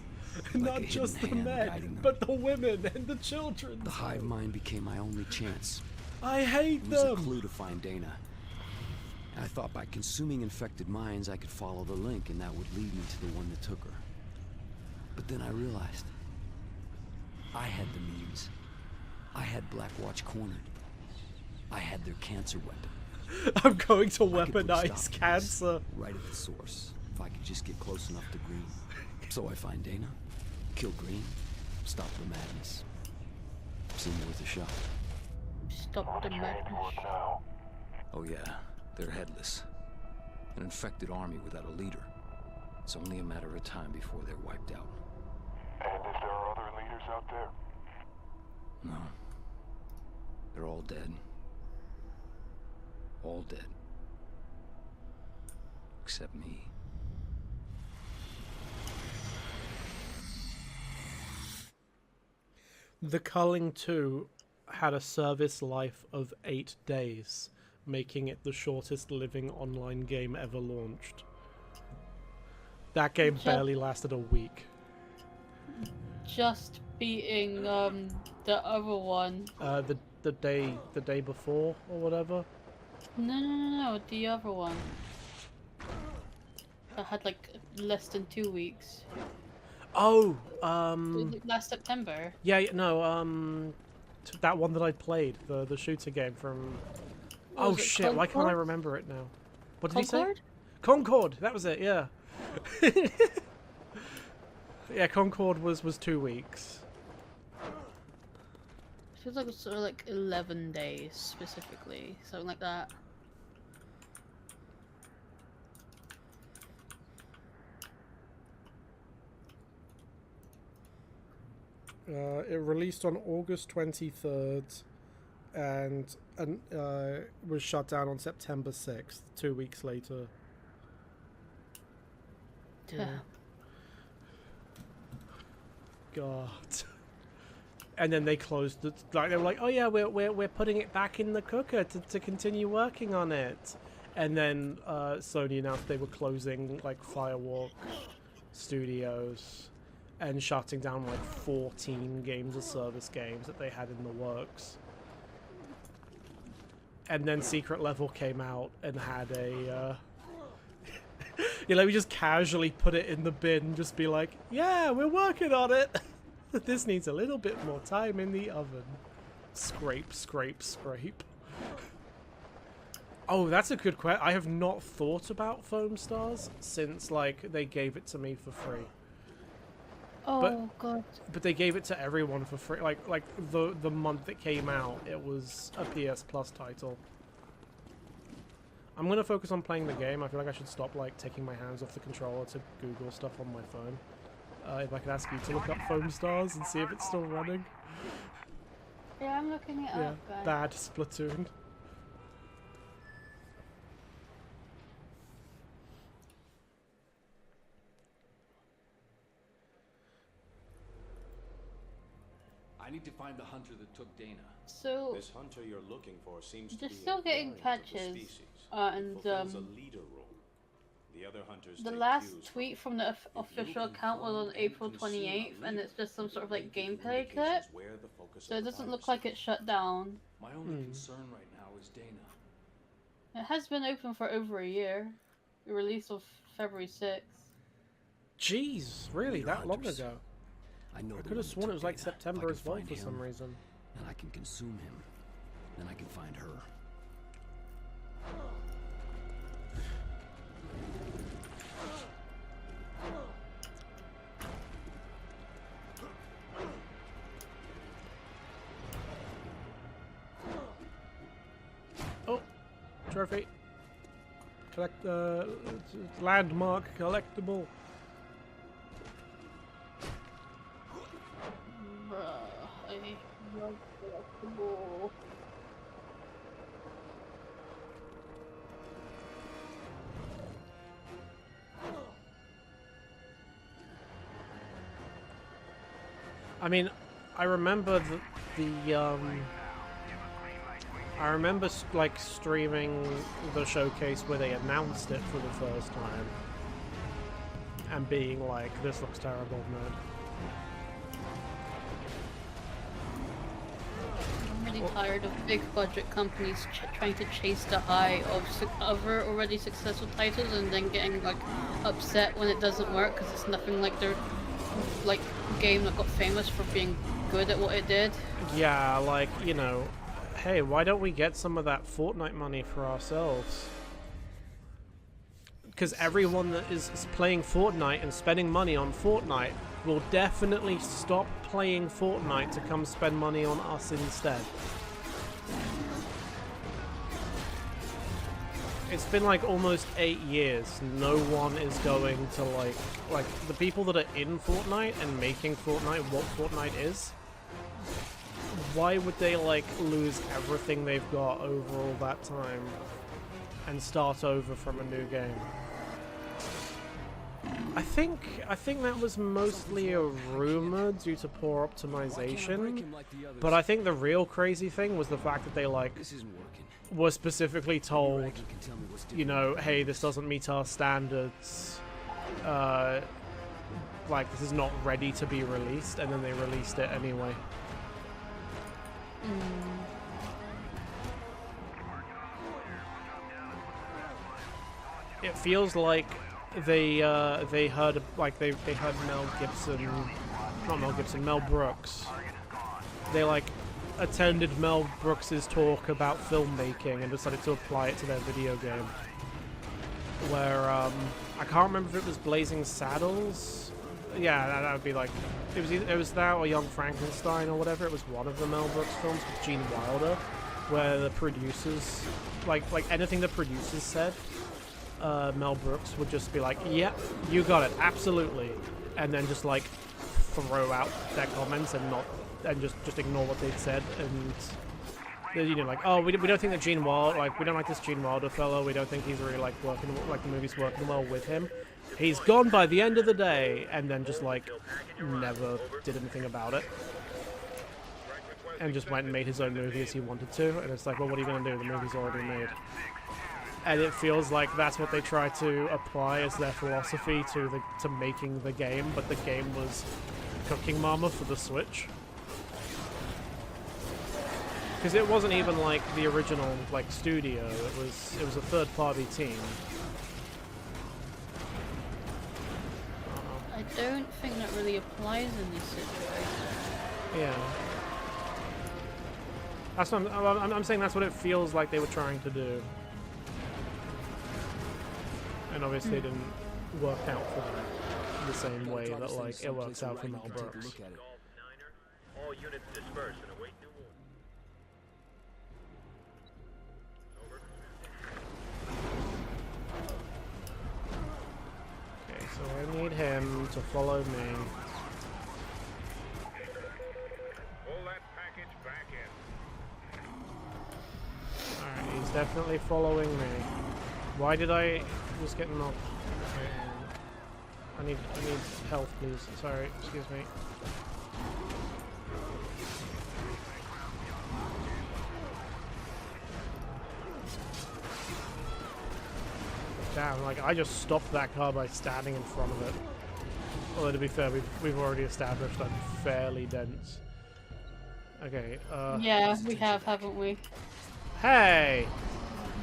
Like Not a just the hidden hand men, guiding them. but the women and the children. The hive mind became my only chance. I hate It was a them. clue to find Dana. I thought by consuming infected minds I could follow the link and that would lead me to the one that took her. But then I realized I had the means. I had Black Watch cornered. I had their cancer weapon. I'm going to I could put a weaponize stop to this cancer. right at the source. If I could just get close enough to Green. So I find Dana, kill Green, stop the madness. Seemed worth a shot. Stop the madness. Oh yeah, they're headless. An infected army without a leader. It's only a matter of time before they're wiped out. And if there are other leaders out there? No. They're all dead. All dead. Except me. The Culling 2 had a service life of 8 days, making it the shortest living online game ever launched. That game barely lasted a week. Just beating the other one. The day before or whatever. No, the other one. That had like less than 2 weeks. Oh, Last September. yeah, no, that one that I played, the shooter game from. What Oh was it, shit! Why can't I Concord? remember it now? What did Concord? he say? Concord. That was it. Yeah. Yeah, Concord was 2 weeks. Feels like it was sort of like 11 days specifically, something like that. It released on August 23rd, and was shut down on September 6th. 2 weeks later. Yeah. God. And then they closed it. Like they were like, "Oh yeah, we're putting it back in the cooker to continue working on it." And then Sony announced they were closing like Firewalk Studios and shutting down like 14 games of service games that they had in the works. And then Secret Level came out and had a we just casually put it in the bin, just be like, yeah, we're working on it. This needs a little bit more time in the oven. Scrape, scrape, scrape. Oh, that's a good question. I have not thought about Foam Stars since, like, they gave it to me for free. Oh god. But they gave it to everyone for free. Like the month it came out, it was a PS Plus title. I'm gonna focus on playing the game. I feel like I should stop like taking my hands off the controller to Google stuff on my phone. If I could ask you to look up Foam Stars and see if it's still running. Yeah, I'm looking it Yeah, up, guys. bad Splatoon. I need to find the hunter that took Dana. So This hunter you're looking for seems to they're be still a getting variant of the patches, species. and Fulfills a leader role. The other hunters the take last cues tweet from the official account was on April 28th, and it's just some sort of like gameplay clip. So it doesn't look like it's shut down. My only concern right now is Dana. It has been open for over a year. It released on February 6th. Jeez, really? That long ago? I know. I could have sworn it was like September as well for some reason. And I can consume him. Then I can find her. Oh, trophy. Collect landmark collectible. Bruh, I love collectible. I mean, I remember I remember like streaming the showcase where they announced it for the first time and being like, "This looks terrible, man." I'm really tired of big budget companies trying to chase the high of other already successful titles and then getting like upset when it doesn't work because it's nothing like their like game that got famous for being good at what it did. Yeah, like, you know, hey, why don't we get some of that Fortnite money for ourselves? Because everyone that is playing Fortnite and spending money on Fortnite will definitely stop playing Fortnite to come spend money on us instead. It's been like almost 8 years. No one is going to like the people that are in Fortnite and making Fortnite what Fortnite is why would they like lose everything they've got over all that time and start over from a new game? I think that was mostly a rumor due to poor optimization, but I think the real crazy thing was the fact that they like were specifically told, you know, hey, this doesn't meet our standards, like this is not ready to be released, and then they released it anyway. It feels like they heard Mel Brooks. They like attended Mel Brooks's talk about filmmaking and decided to apply it to their video game. Where I can't remember if it was Blazing Saddles. Yeah, that would be like it was that or Young Frankenstein or whatever. It was one of the Mel Brooks films with Gene Wilder, where the producers like anything the producers said, Mel Brooks would just be like, "Yeah, you got it, absolutely," and then just like throw out their comments and just ignore what they'd said, and you know, like, oh, we don't think that Gene Wilder, like, we don't like this Gene Wilder fellow. We don't think he's really like working, like the movie's working well with him. He's gone by the end of the day, and then just like never did anything about it, and just went and made his own movie as he wanted to. And it's like, well, what are you gonna do? The movie's already made. And it feels like that's what they try to apply as their philosophy to making the game, but the game was Cooking Mama for the Switch. Because it wasn't even like the original like studio; it was a third-party team. I don't think that really applies in this situation. Yeah. That's what I'm saying. That's what it feels like they were trying to do. And obviously it didn't work out for them the same way that like it works out for Mel Brooks. All units disperse and await new orders. Okay, so I need him to follow me. Pull that package back in. Alright, he's definitely following me. Why did I just get knocked? Okay. I need health, please. Sorry, excuse me. Damn, like I just stopped that car by standing in front of it. Although to be fair, we've already established I'm fairly dense. Okay, yeah, we have, haven't we? Hey!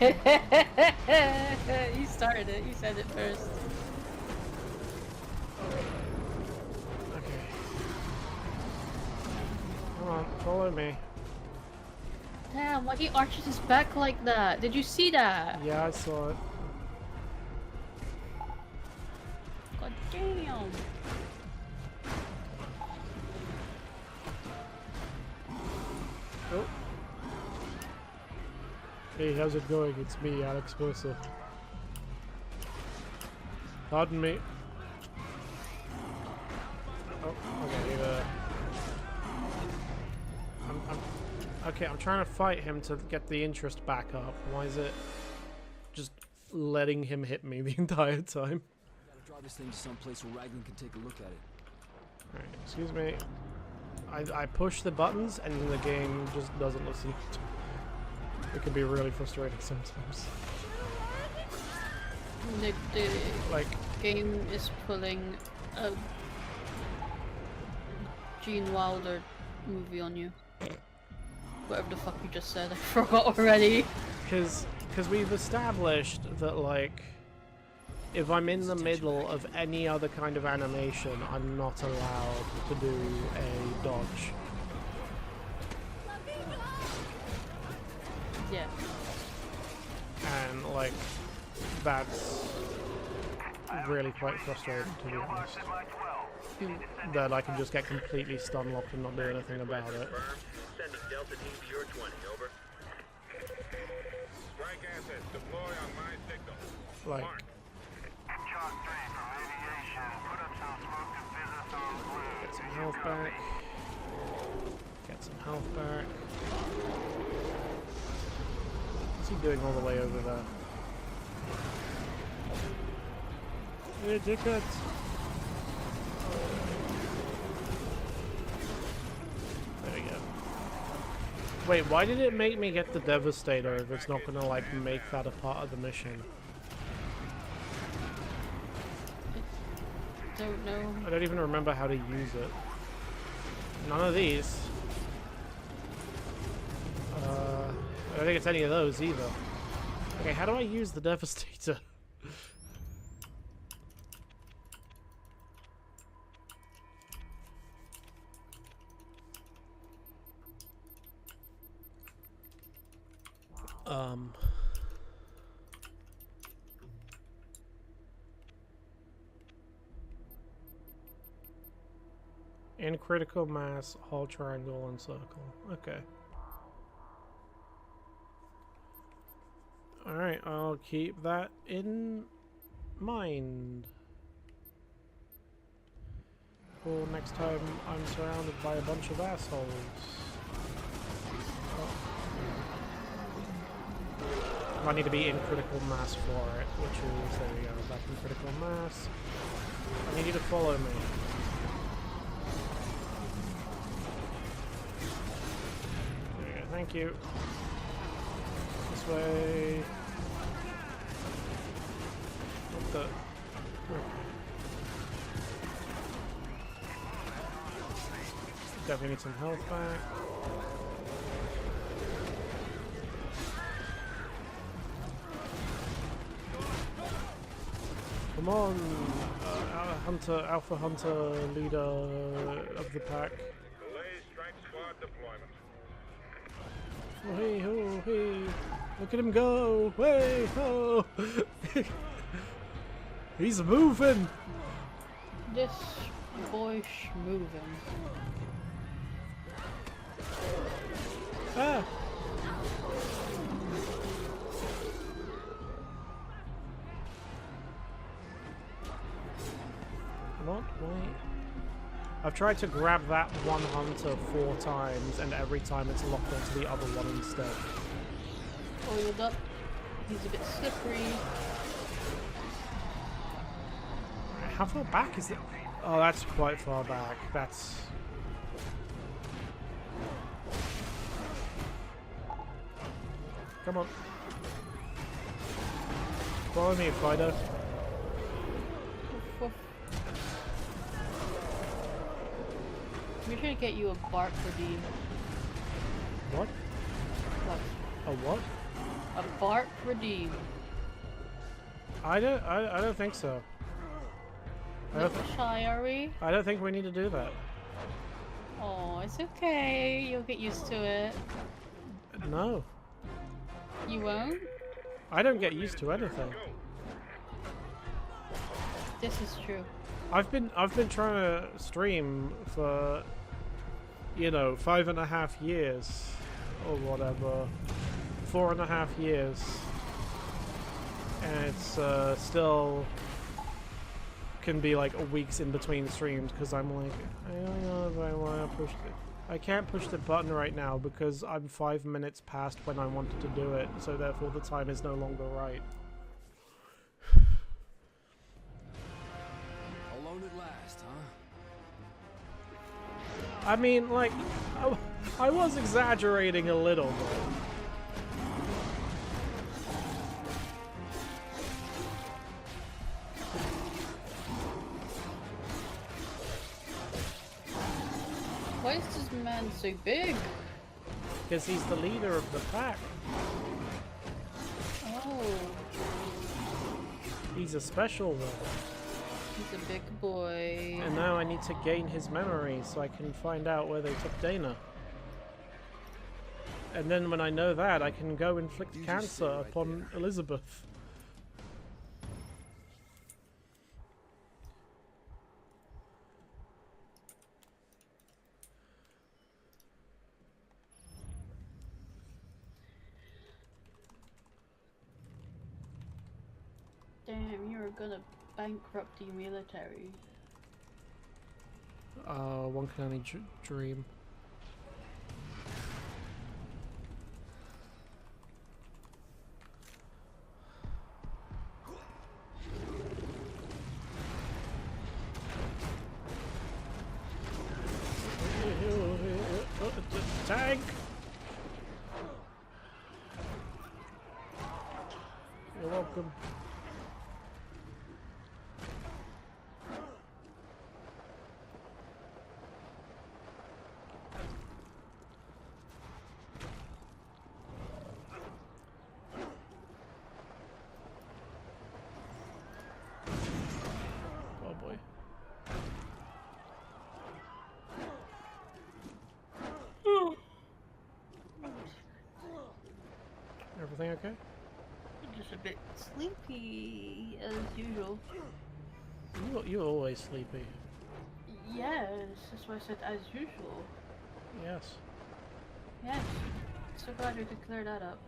You started it. You said it first. Okay. Come on, follow me. Damn, why he arches his back like that? Did you see that? Yeah, I saw it. God damn. Oh. Hey, how's it going? It's me, Alex Mercer. Pardon me. Oh, okay, I'm trying to fight him to get the interest back up. Why is it just letting him hit me the entire time? Gotta draw this thing to some place where Raglan can take a look at it. Alright, excuse me. I push the buttons and the game just doesn't listen to me. It can be really frustrating sometimes. The game is pulling a Gene Wilder movie on you. Whatever the fuck you just said, I forgot already. Because we've established that, like, if I'm in the middle of any other kind of animation, I'm not allowed to do a dodge. Yeah. And, like, that's really quite frustrating, to be honest. That I can just get completely stun locked and not do anything about it. Sending Delta Team to your 20, over. Strike assets deploy on my signal. Like, Chalk 3 from aviation. Put up some smoke to business on blue. get some health back. Get some health back. What's he doing all the way over there? Hey, dickhead! There we go. Wait, why did it make me get the Devastator if it's not gonna, like, make that a part of the mission? Don't know. I don't even remember how to use it. None of these. I don't think it's any of those either. Okay, how do I use the Devastator? In critical mass, whole triangle and circle. Okay. Alright, I'll keep that in mind. For next time I'm surrounded by a bunch of assholes. Oh. I need to be in critical mass for it, which is, there we go, back in critical mass. I need you to follow me. Thank you. This way. What the? Definitely need some health back. Come on, Hunter, Alpha Hunter, leader of the pack. Oh, hey, oh, hey. Look at him go. Hey, oh. He's moving. This boy's moving. Ah. What? Wait. I've tried to grab that one hunter 4 times, and every time it's locked onto the other one instead. Oiled up. He's a bit slippery. How far back is it? Oh, that's quite far back. That's... Come on. Follow me, Fido. We're trying to get you a bark redeem. What? What? A what? A bark redeem. I don't think so. Not shy, are we? I don't think we need to do that. Oh, it's okay. You'll get used to it. No. You won't? I don't get used to anything. This is true. I've been trying to stream for, you know, 5.5 years or whatever, 4.5 years, and it's still can be like weeks in between streams because I'm like, I don't know if I want to push it. I can't push the button right now because I'm 5 minutes past when I wanted to do it, so therefore the time is no longer right. Alone at last, huh? I mean, like, I was exaggerating a little bit. Why is this man so big? Because he's the leader of the pack. Oh. He's a special one. He's a big boy. And now I need to gain his memory so I can find out where they took Dana. And then when I know that, I can go inflict cancer upon Elizabeth. Damn, you're gonna bankrupt the military. One can only dream. them. Oh boy. Everything okay? Just a bit sleepy as usual. You're always sleepy. Yes, that's why I said as usual. Yes. Yes. So glad we could clear that up.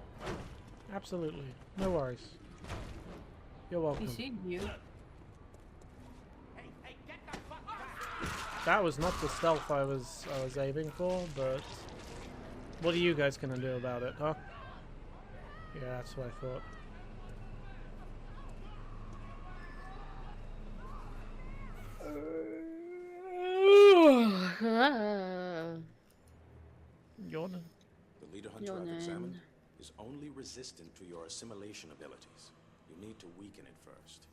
Absolutely. No worries. You're welcome. He seen you. That was not the stealth I was aiming for, but what are you guys gonna do about it, huh? Yeah, that's what I thought. Yawning. The leader hunter I've examined is only resistant to your assimilation abilities. You need to weaken it first.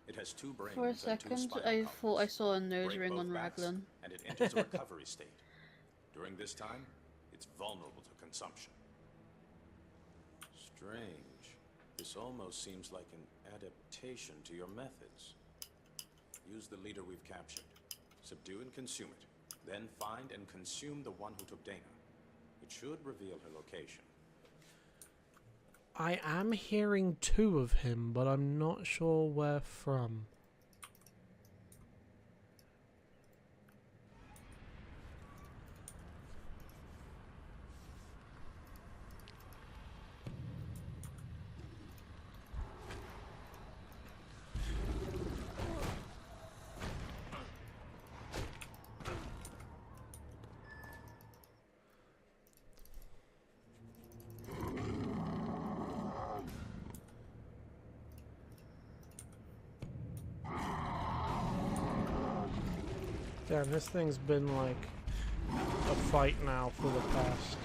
It has 2 brains For a and 2 second, spinal I columns. thought I saw a nose Break ring both on backs, Raglan. and it enters a recovery state. During this time, it's vulnerable to consumption. Strange. This almost seems like an adaptation to your methods. Use the leader we've captured. Subdue and consume it. Then find and consume the one who took Dana. It should reveal her location. I am hearing 2 of him, but I'm not sure where from. Damn, this thing's been like a fight now for the past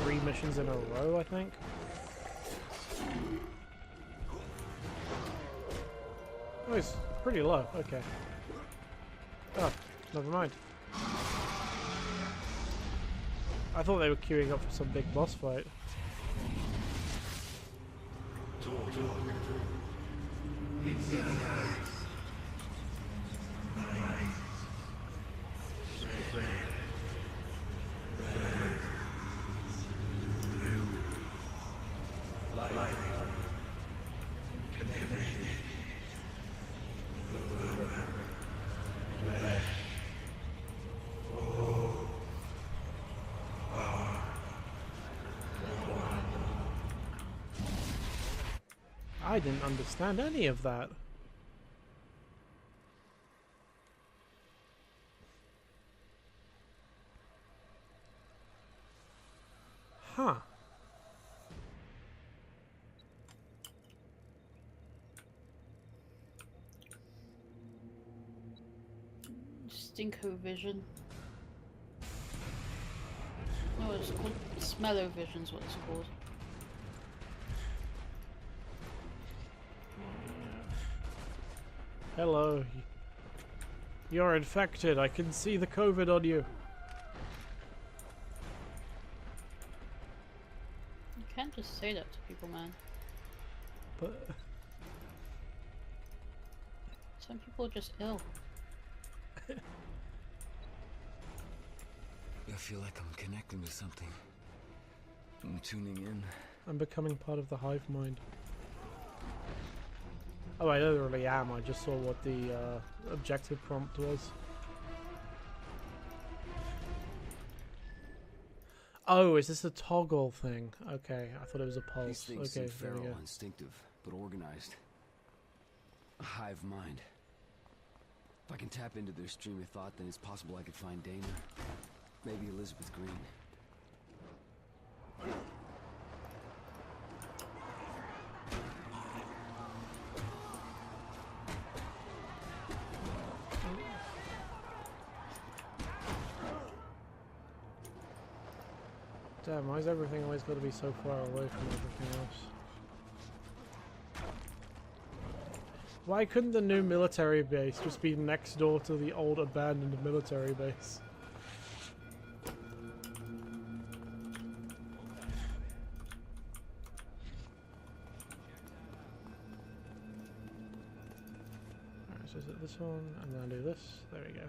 3 missions in a row, I think. Oh, he's pretty low. Okay. Oh, never mind. I thought they were queuing up for some big boss fight. I didn't understand any of that. Huh. Stinko vision. No, it's called Smell-O-Vision's what it's called. Hello. You're infected. I can see the COVID on you. You can't just say that to people, man. But some people are just ill. I feel like I'm connecting to something. I'm tuning in. I'm becoming part of the hive mind. Oh, I literally am. I just saw what the objective prompt was. Oh, is this a toggle thing? Okay, I thought it was a pulse. These things Okay, seem there we feral, go. instinctive, but organized. A hive mind. If I can tap into their stream of thought, then it's possible I could find Dana. Maybe Elizabeth Green. Damn, why is everything always got to be so far away from everything else? Why couldn't the new military base just be next door to the old abandoned military base? Alright, so is it this one? And then I do this. There we go.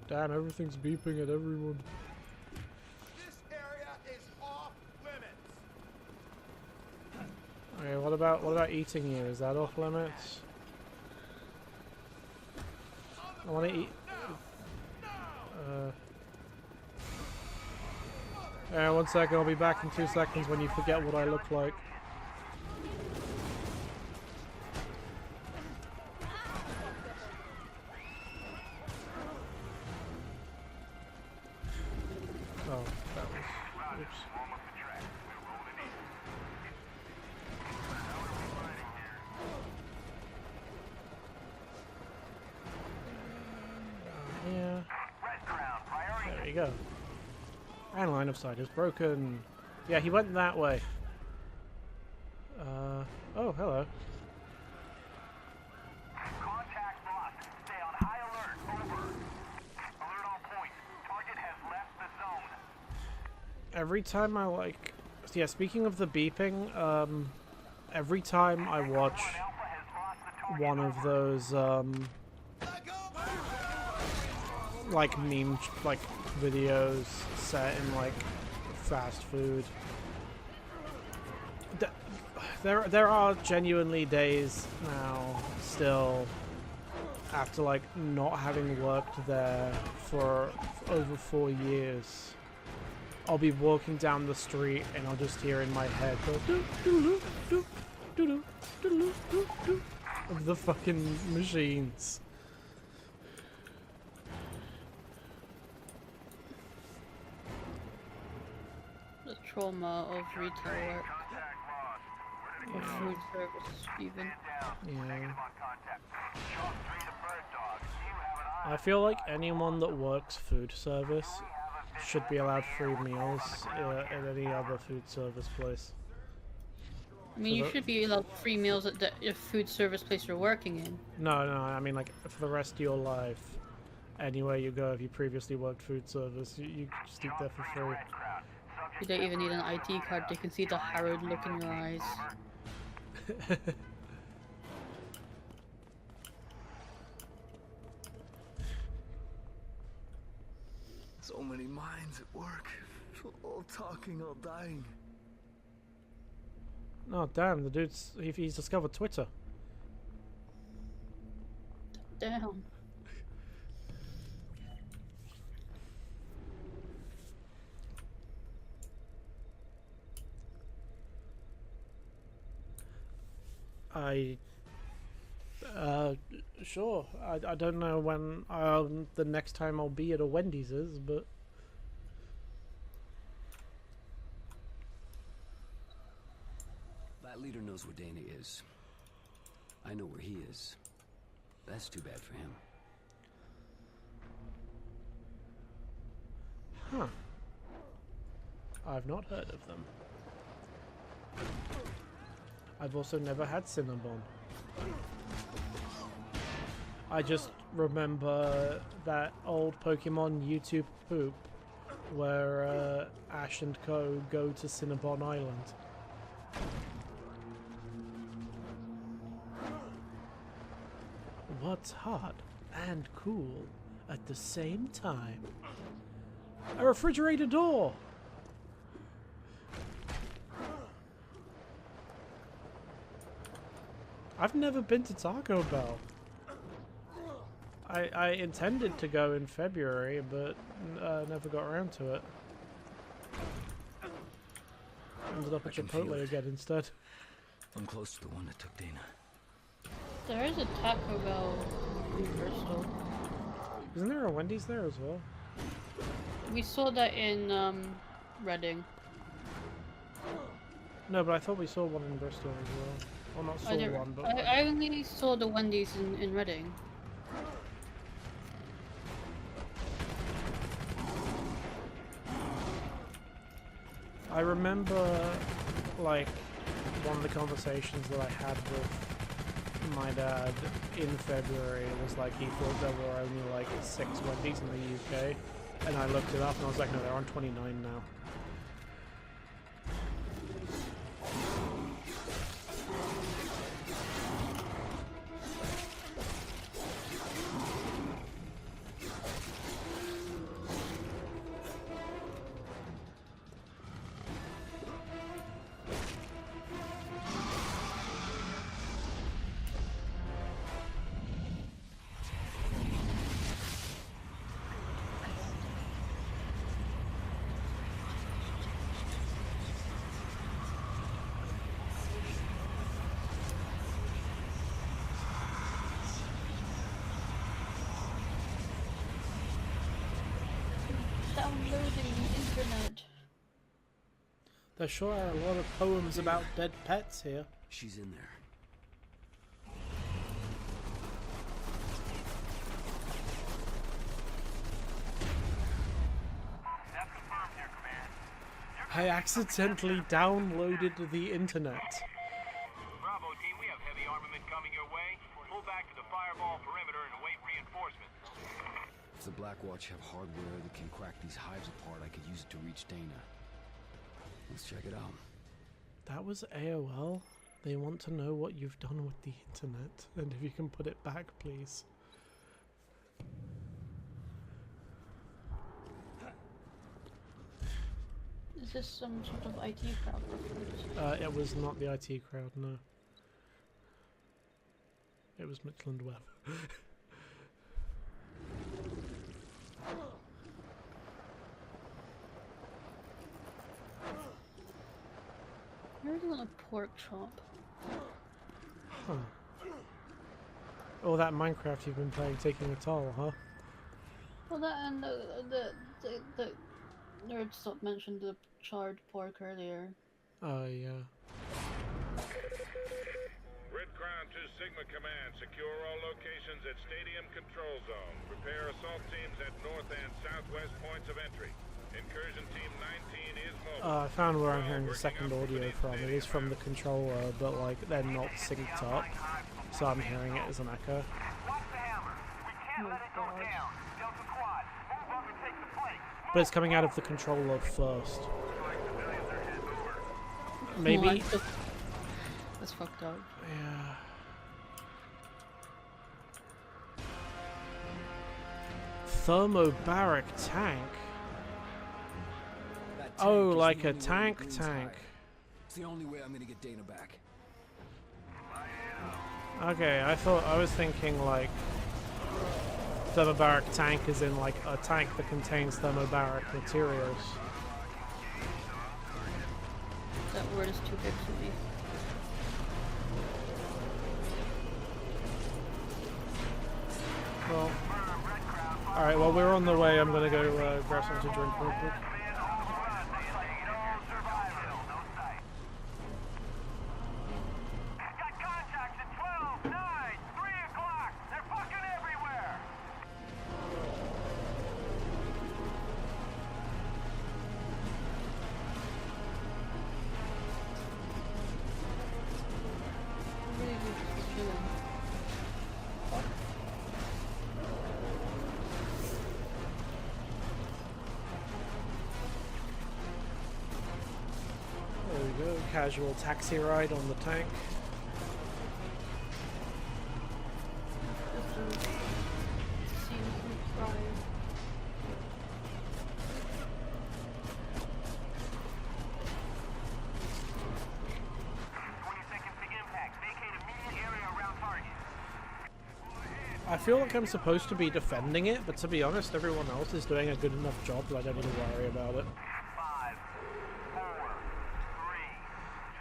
Damn, everything's beeping at everyone. This area is off limits. Okay, what about eating you? Is that off limits? I want to eat. Yeah, 1 second. I'll be back in 2 seconds when you forget what I look like. Oh, that was. Oops. Yeah. There you go. And line of sight is broken. Yeah, he went that way. Oh, hello. Contact lost. Stay on high alert. Over. Alert on point. Target has left the zone. Every time I like... Yeah, speaking of the beeping, every time I watch one of those, like meme, like videos set in like fast food, there are genuinely days now still after like not having worked there for over 4 years. I'll be walking down the street and I'll just hear in my head the doo-doo-doo-doo-doo-doo-doo-doo-doo of the fucking machines. The trauma of retail work. Or food service, even. Yeah. I feel like anyone that works food service should be allowed free meals at any other food service place. I mean, you should be allowed free meals at the food service place you're working in. No, I mean like for the rest of your life, anywhere you go, if you previously worked food service, you can just eat there for free. You don't even need an ID card, they can see the harrowed look in your eyes. So many minds at work. All talking, all dying. Oh damn, the dude's he's discovered Twitter. Damn. Sure. I don't know when the next time I'll be at a Wendy's is, but that leader knows where Dana is. I know where he is. That's too bad for him. huh. I've not heard of them. I've also never had Cinnabon. I just remember that old Pokemon YouTube poop where Ash and Co go to Cinnabon Island. What's hot and cool at the same time? A refrigerator door! I've never been to Taco Bell. I intended to go in February, but never got around to it. Ended up at Chipotle again instead. I'm close to the one that took Dana. There is a Taco Bell in Bristol. Isn't there a Wendy's there as well? We saw that in Reading. No, but I thought we saw one in Bristol as well. Well, not saw one, but... I only saw the Wendy's in Reading. I remember, like, one of the conversations that I had with my dad in February was like he thought there were only like 6 Wendy's in the UK, and I looked it up and I was like, no, they're on 29 now. Downloading the internet. There sure are a lot of poems about dead pets here. She's in there. I accidentally downloaded the internet. Bravo team, we have heavy armament coming your way. Pull back to the fireball perimeter and await reinforcements. If the Blackwatch have hardware that can crack these hives apart, I could use it to reach Dana. Let's check it out. That was AOL. They want to know what you've done with the internet, and if you can put it back, please. Is this some sort of IT crowd reference? It was not the IT crowd, no. It was Midland Web. I really want a pork chop. Huh. Oh, that Minecraft you've been playing taking a toll, huh? Well, that and the Nerdstop mentioned the charred pork earlier. Oh, yeah. Red Crown 2 Sigma Command, secure all locations at Stadium Control Zone. Prepare assault teams at north and southwest points of entry. Incursion Team 19 is mobile. I found where I'm hearing the second audio from. It is from the controller, but like they're not synced up, so I'm hearing it as an echo. But it's coming out of the controller first. Maybe. What? That's fucked up. Yeah. Thermobaric tank. Oh, like a tank. It's the only way I'm gonna get Dana back. Okay, I was thinking like thermobaric tank is in like a tank that contains thermobaric materials. That word is too big for me. Well, alright, while we're on the way, I'm gonna go grab something to drink real quick. There we go, casual taxi ride on the tank. I feel like I'm supposed to be defending it, but to be honest, everyone else is doing a good enough job that I don't even worry about it.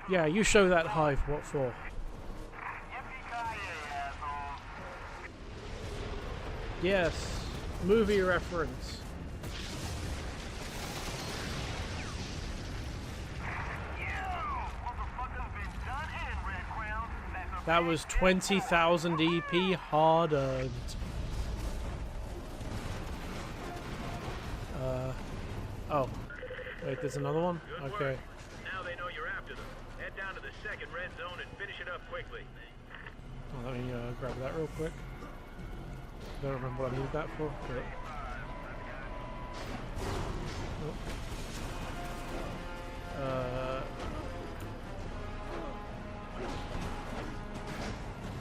Yeah, you show that hive, what for? Yes, movie reference. That was 20,000 EP hard earned. Oh. Wait, there's another one? Good Okay. work. Now they know you're after them. Head down to the second red zone and finish it up quickly. Oh, let me grab that real quick. Don't remember what I needed that for. But...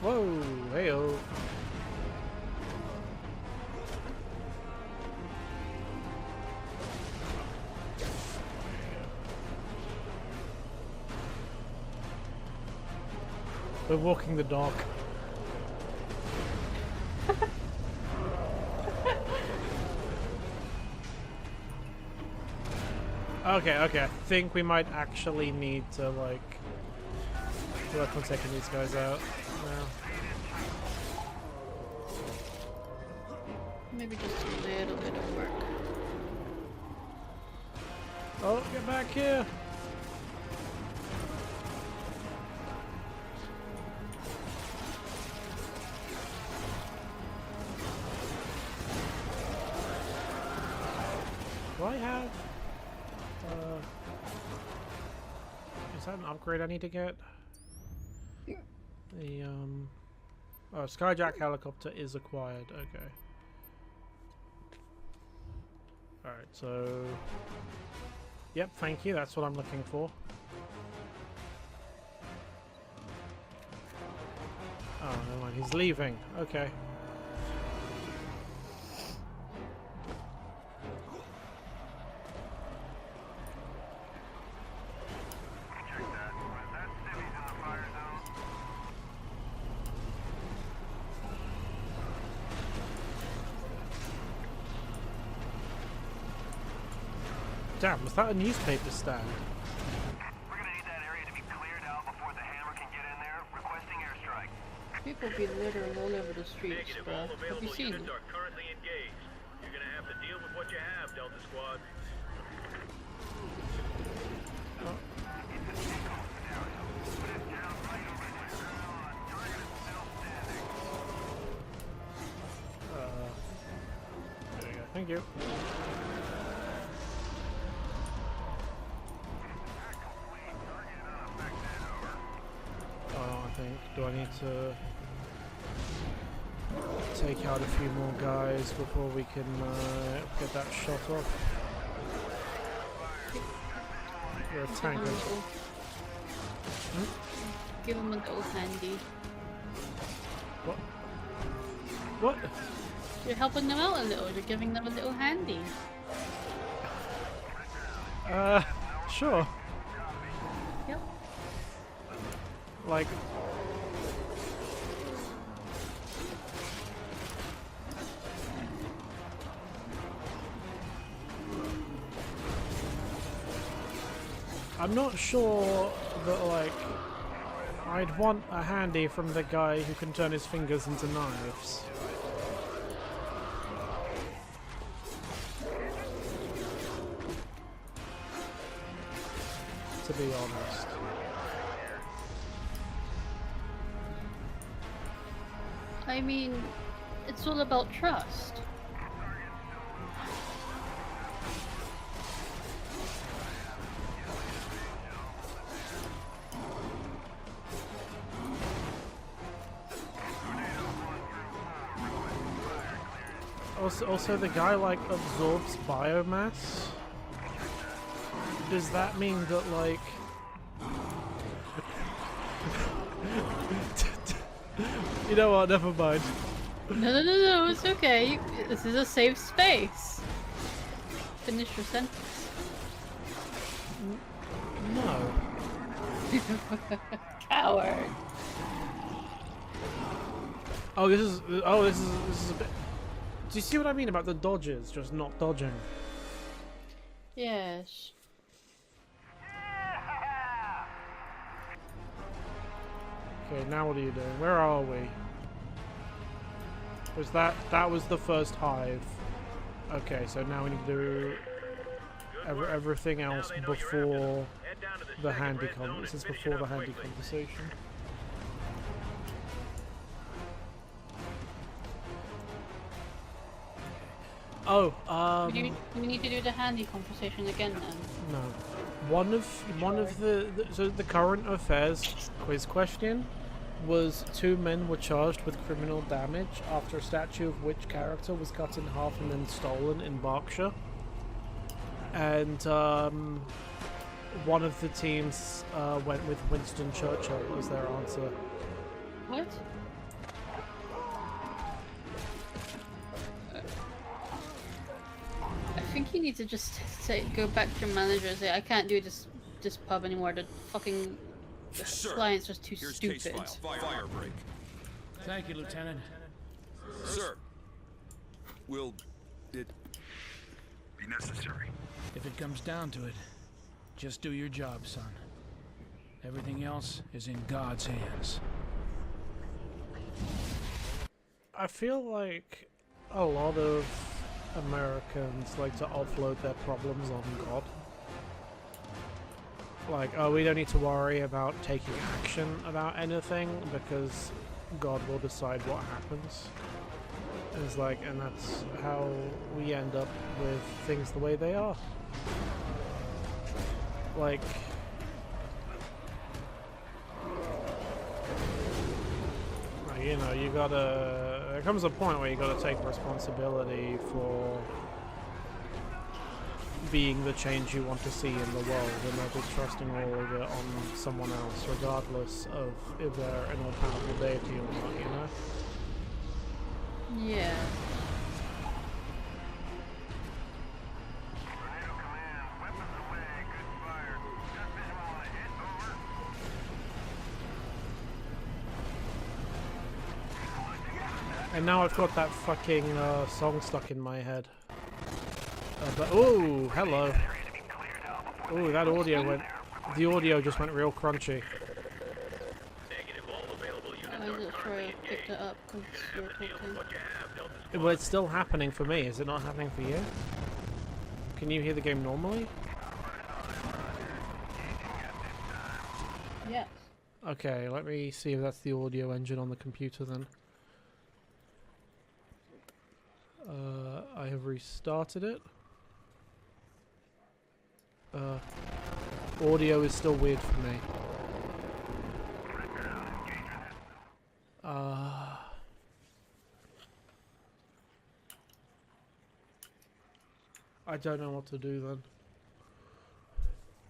Whoa, heyo. We're walking the dog. Okay, I think we might actually need to, like, work on taking these guys out now. Maybe just a little bit of work. Oh, get back here! Do I have... is that an upgrade I need to get? The, oh, Skyjack helicopter is acquired, okay. Alright, so... Yep, thank you, that's what I'm looking for. Oh, never mind, he's leaving, okay. Damn, was that a newspaper stand? We're gonna need that area to be cleared out before the hammer can get in there. Requesting airstrike. People be littering all over the streets, Negative. bruh. All Have you available seen units it? are currently engaged. You're gonna have to deal with what you have, Delta Squad. There you go, thank you. I think. Do I need to take out a few more guys before we can get that shot off? You're a tanker. Give him a little handy. What? What? You're helping them out a little. You're giving them a little handy. Sure. Yep. Like... I'm not sure that, like, I'd want a handy from the guy who can turn his fingers into knives. To be honest. I mean, it's all about trust. Also, the guy, like, absorbs biomass? Does that mean that, like... You know what, never mind. No, it's okay. This is a safe space. Finish your sentence. No. Coward. This is a bit... Do you see what I mean about the dodges just not dodging? Yes. Okay, now what are you doing? Where are we? Was that was the first hive. Okay, so now we need to do everything else before the handy this is before the handy conversation. Oh, we need to do the handy conversation again then. no. One of the current affairs quiz question was 2 men were charged with criminal damage after a statue of which character was cut in half and then stolen in Berkshire. And one of the teams went with Winston Churchill as their answer. What? I think you need to just go back to your manager and say, I can't do this pub anymore. The fucking client's just too stupid. Fire break. Thank you, Lieutenant. Sir. Will it be necessary? If it comes down to it, just do your job, son. Everything else is in God's hands. I feel like a lot of Americans like to offload their problems on God. Like, oh, we don't need to worry about taking action about anything because God will decide what happens. And it's like, and that's how we end up with things the way they are. Like, you know, you gotta. There comes a point where you gotta take responsibility for being the change you want to see in the world, and not just trusting all of it on someone else, regardless of if they're an all-powerful deity or not. You know? Yeah. And now I've got that fucking song stuck in my head. But oh, hello. Oh, that audio went. The audio just went real crunchy. I wasn't sure I picked it up because you were talking. Well, it's still happening for me. Is it not happening for you? Can you hear the game normally? Yes. Okay, let me see if that's the audio engine on the computer then. I have restarted it. Audio is still weird for me. I don't know what to do then.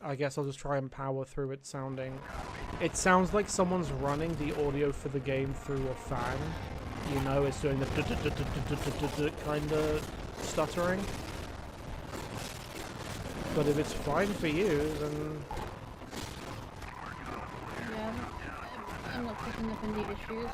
I guess I'll just try and power through it sounding... It sounds like someone's running the audio for the game through a fan. You know, it's doing the kind of stuttering. But if it's fine for you, then... Yeah, I'm not picking up any issues.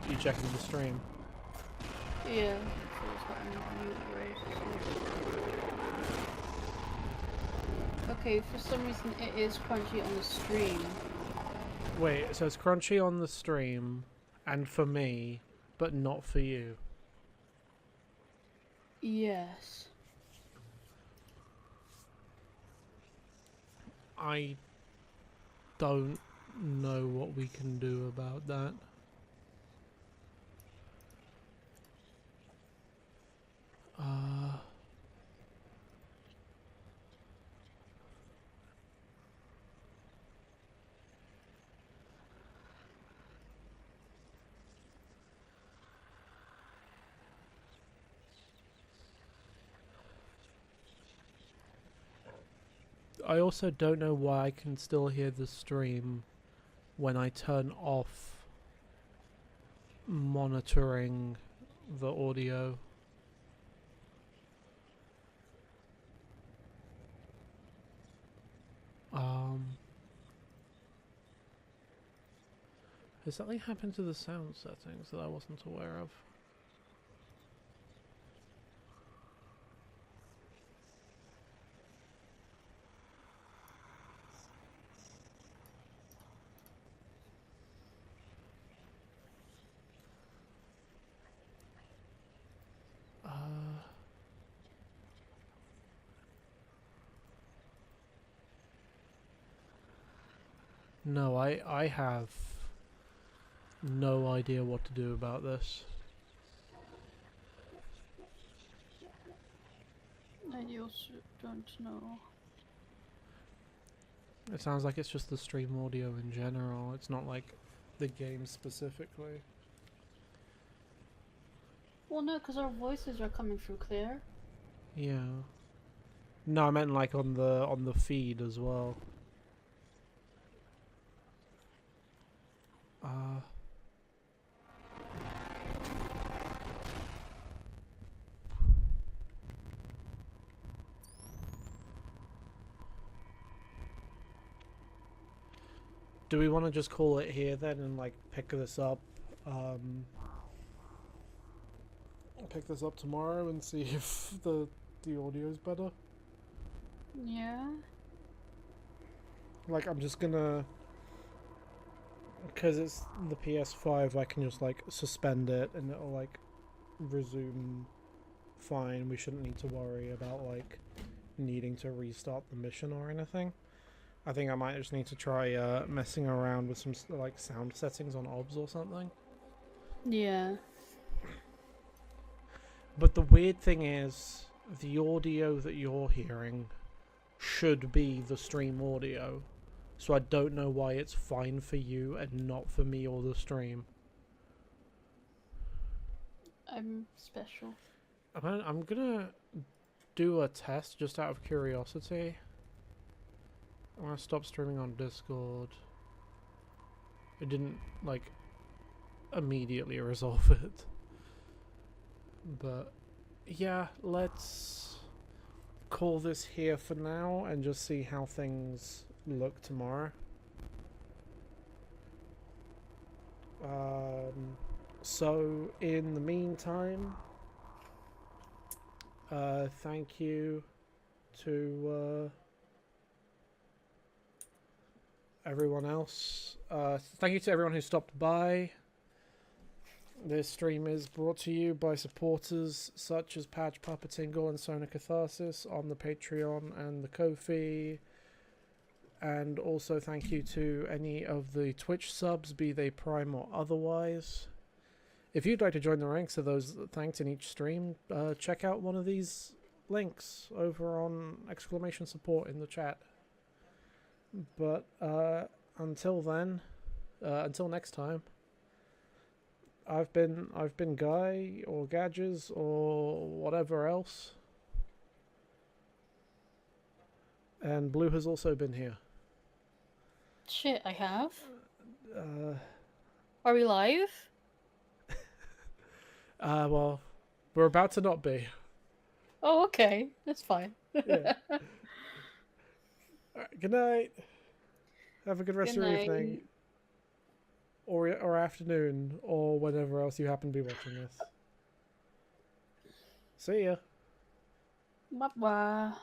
You checking the stream? Yeah. Okay, for some reason it is crunchy on the stream. Wait, so it's crunchy on the stream, and for me, but not for you? Yes. I don't know what we can do about that. I also don't know why I can still hear the stream when I turn off monitoring the audio. Has something happened to the sound settings that I wasn't aware of? No, I have no idea what to do about this. I also don't know. It sounds like it's just the stream audio in general. It's not like the game specifically. Well, no, because our voices are coming through clear. Yeah. No, I meant like on the feed as well. Do we want to just call it here then and like pick this up tomorrow and see if the audio's better? Yeah. Like I'm just gonna, because it's the PS5, I can just like suspend it and it'll like resume fine. We shouldn't need to worry about like needing to restart the mission or anything. I think I might just need to try messing around with some like sound settings on OBS or something. Yeah. But the weird thing is, the audio that you're hearing should be the stream audio. So I don't know why it's fine for you and not for me or the stream. I'm special. I'm gonna do a test just out of curiosity. I'm gonna stop streaming on Discord. It didn't, like, immediately resolve it. But, yeah, let's call this here for now and just see how things look tomorrow. So, in the meantime, thank you to everyone else. Thank you to everyone who stopped by. This stream is brought to you by supporters such as Patch Papa Tingle and Sona Catharsis on the Patreon and the Ko-fi. And also thank you to any of the Twitch subs, be they Prime or otherwise. If you'd like to join the ranks of those thanked in each stream, check out one of these links over on !support in the chat. But until then, until next time, I've been Guy or Gadges or whatever else, and Blue has also been here. Shit, I have? Are we live? Well, we're about to not be. Oh, okay. That's fine. Yeah. Alright, good night. Have a good rest of your evening. Or afternoon, or whenever else you happen to be watching this. See ya. Bye-bye.